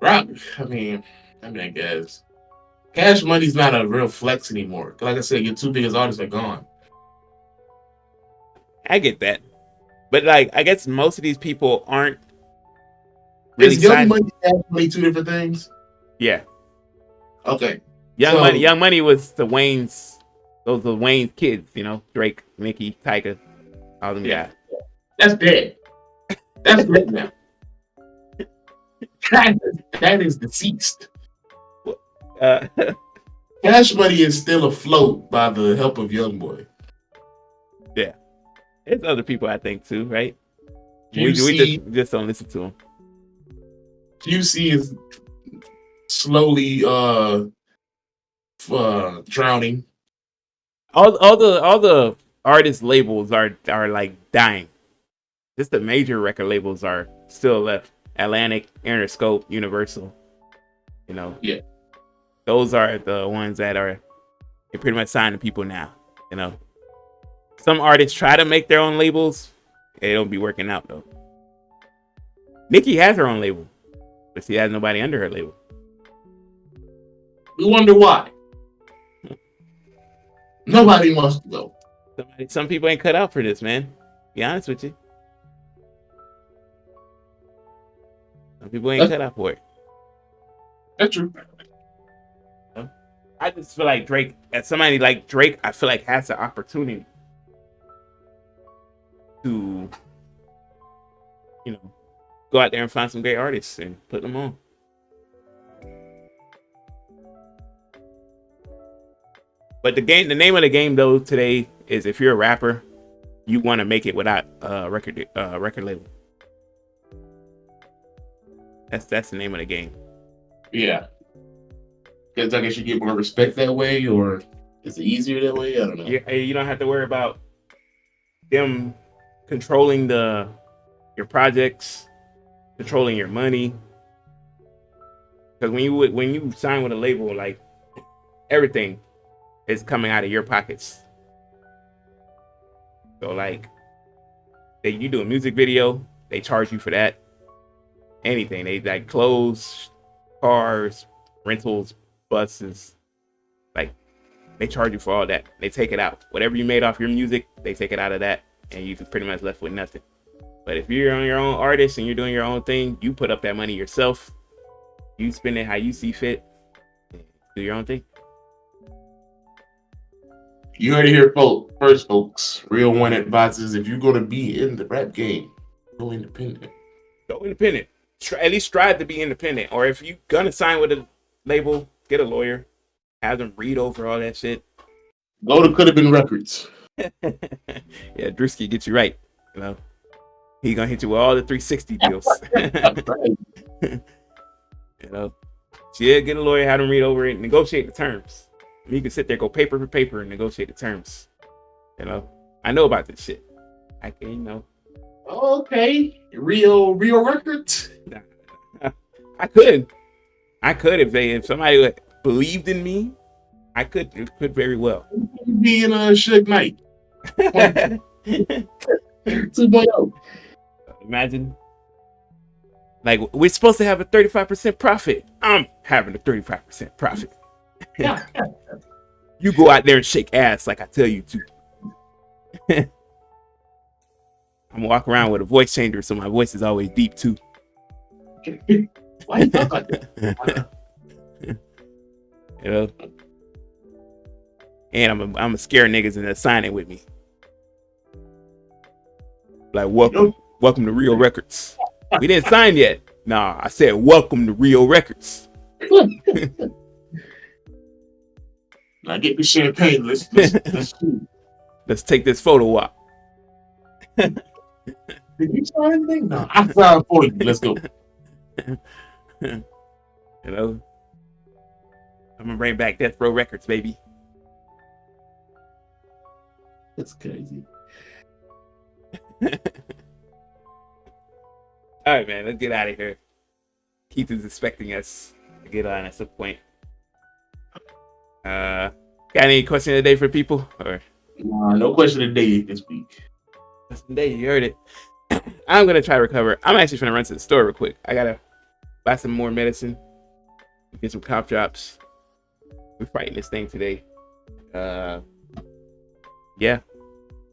Speaker 2: Rock. I guess Cash Money's not a real flex anymore. Like I said, your two biggest artists are gone.
Speaker 1: I get that. But, like, I guess most of these people aren't really
Speaker 2: Is Young
Speaker 1: signed.
Speaker 2: Money, Cash Money two different things?
Speaker 1: Yeah.
Speaker 2: Okay.
Speaker 1: Young Money was the Wayne's, those are Wayne's kids, you know? Drake, Nicki, Tyga, all them guys.
Speaker 2: That's dead. That's great now. That is deceased. Cash Money is still afloat by the help of Young Boy.
Speaker 1: Yeah. There's other people I think too, right?
Speaker 2: We
Speaker 1: just don't listen to them.
Speaker 2: QC is slowly drowning.
Speaker 1: All the artist labels are like dying. Just the major record labels are still left. Atlantic, Interscope, Universal. You know.
Speaker 2: Yeah.
Speaker 1: Those are the ones that are they're pretty much signing people now. You know. Some artists try to make their own labels. It don't be working out though. Nicki has her own label, but she has nobody under her label.
Speaker 2: We wonder why. Nobody wants to go.
Speaker 1: Some people ain't cut out for this, man. Be honest with you. Some people ain't cut out for it.
Speaker 2: That's true.
Speaker 1: I just feel like Drake, as somebody like Drake, I feel like has the opportunity to, you know, go out there and find some great artists and put them on. But the name of the game though today is if you're a rapper, you want to make it without a record label. That's the name of the game.
Speaker 2: Yeah. Because I guess you get more respect that way, or is it easier that way? I don't know.
Speaker 1: You don't have to worry about them controlling your projects, controlling your money. Because when you sign with a label, like everything is coming out of your pockets. So like, you do a music video, they charge you for that. Anything, they like clothes, cars, rentals, buses, like they charge you for all that. They take it out. Whatever you made off your music, they take it out of that, and you pretty much left with nothing. But if you're on your own artist and you're doing your own thing, you put up that money yourself. You spend it how you see fit. Do your own thing.
Speaker 2: You heard it here first, folks. Real One advises if you're going to be in the rap game, go independent.
Speaker 1: Go independent. At least strive to be independent. Or if you're going to sign with a label, get a lawyer. Have them read over all that shit.
Speaker 2: Go to Could Have Been Records.
Speaker 1: Yeah, Drewski get you right. You know, he gonna hit you with all the 360 deals. You know, so yeah, get a lawyer, have them read over it, negotiate the terms. You can sit there, go paper for paper, and negotiate the terms. You know, I know about this shit. I can, you know.
Speaker 2: Okay, real records.
Speaker 1: I could if somebody believed in me. I could very well
Speaker 2: be in a Suge Knight 2.0.
Speaker 1: Imagine, like, we're supposed to have a 35% profit. I'm having a 35% profit. You go out there and shake ass like I tell you to. I'm gonna walk around with a voice changer, so my voice is always deep too.
Speaker 2: Why you talk like that?
Speaker 1: You know, and I'm gonna scare niggas into signing with me. Like, welcome to Real Records. We didn't sign yet. Nah, I said welcome to Real Records.
Speaker 2: Now get the champagne. Let's
Speaker 1: take this photo op.
Speaker 2: Did you sign anything? No, I signed for you. Let's go.
Speaker 1: You know, I'm gonna bring back Death Row Records, baby.
Speaker 2: That's crazy.
Speaker 1: All right, man. Let's get out of here. Keith is expecting us to get on at some point. Got any question of the day for people? Or
Speaker 2: No question of the day this week.
Speaker 1: question of the day, you heard it. I'm gonna try to recover. I'm actually gonna run to the store real quick. I gotta buy some more medicine, get some cough drops. We're fighting this thing today. Yeah.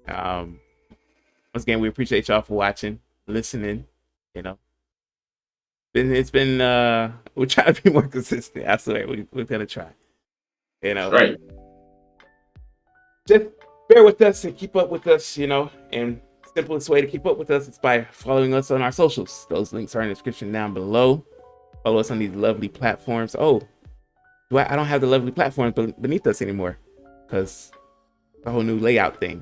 Speaker 1: Once again, we appreciate y'all for watching, listening. You know, it's been we're trying to be more consistent. I swear, we're gonna try. You know,
Speaker 2: Right.
Speaker 1: just bear with us and keep up with us. You know, and simplest way to keep up with us is by following us on our socials. Those links are in the description down below. Follow us on these lovely platforms. Oh, I don't have the lovely platforms beneath us anymore because the whole new layout thing.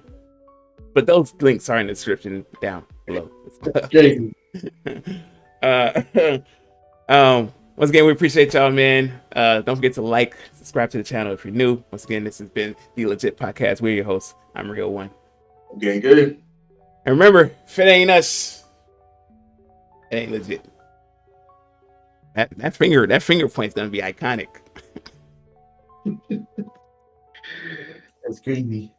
Speaker 1: But those links are in the description down below. Once again, we appreciate y'all, man. Don't forget to like, subscribe to the channel if you're new. Once again, this has been the Legit Podcast. We're your hosts. I'm Real One.
Speaker 2: Okay, good.
Speaker 1: And remember, if it ain't us, it ain't legit. That finger point's gonna be iconic.
Speaker 2: That's crazy.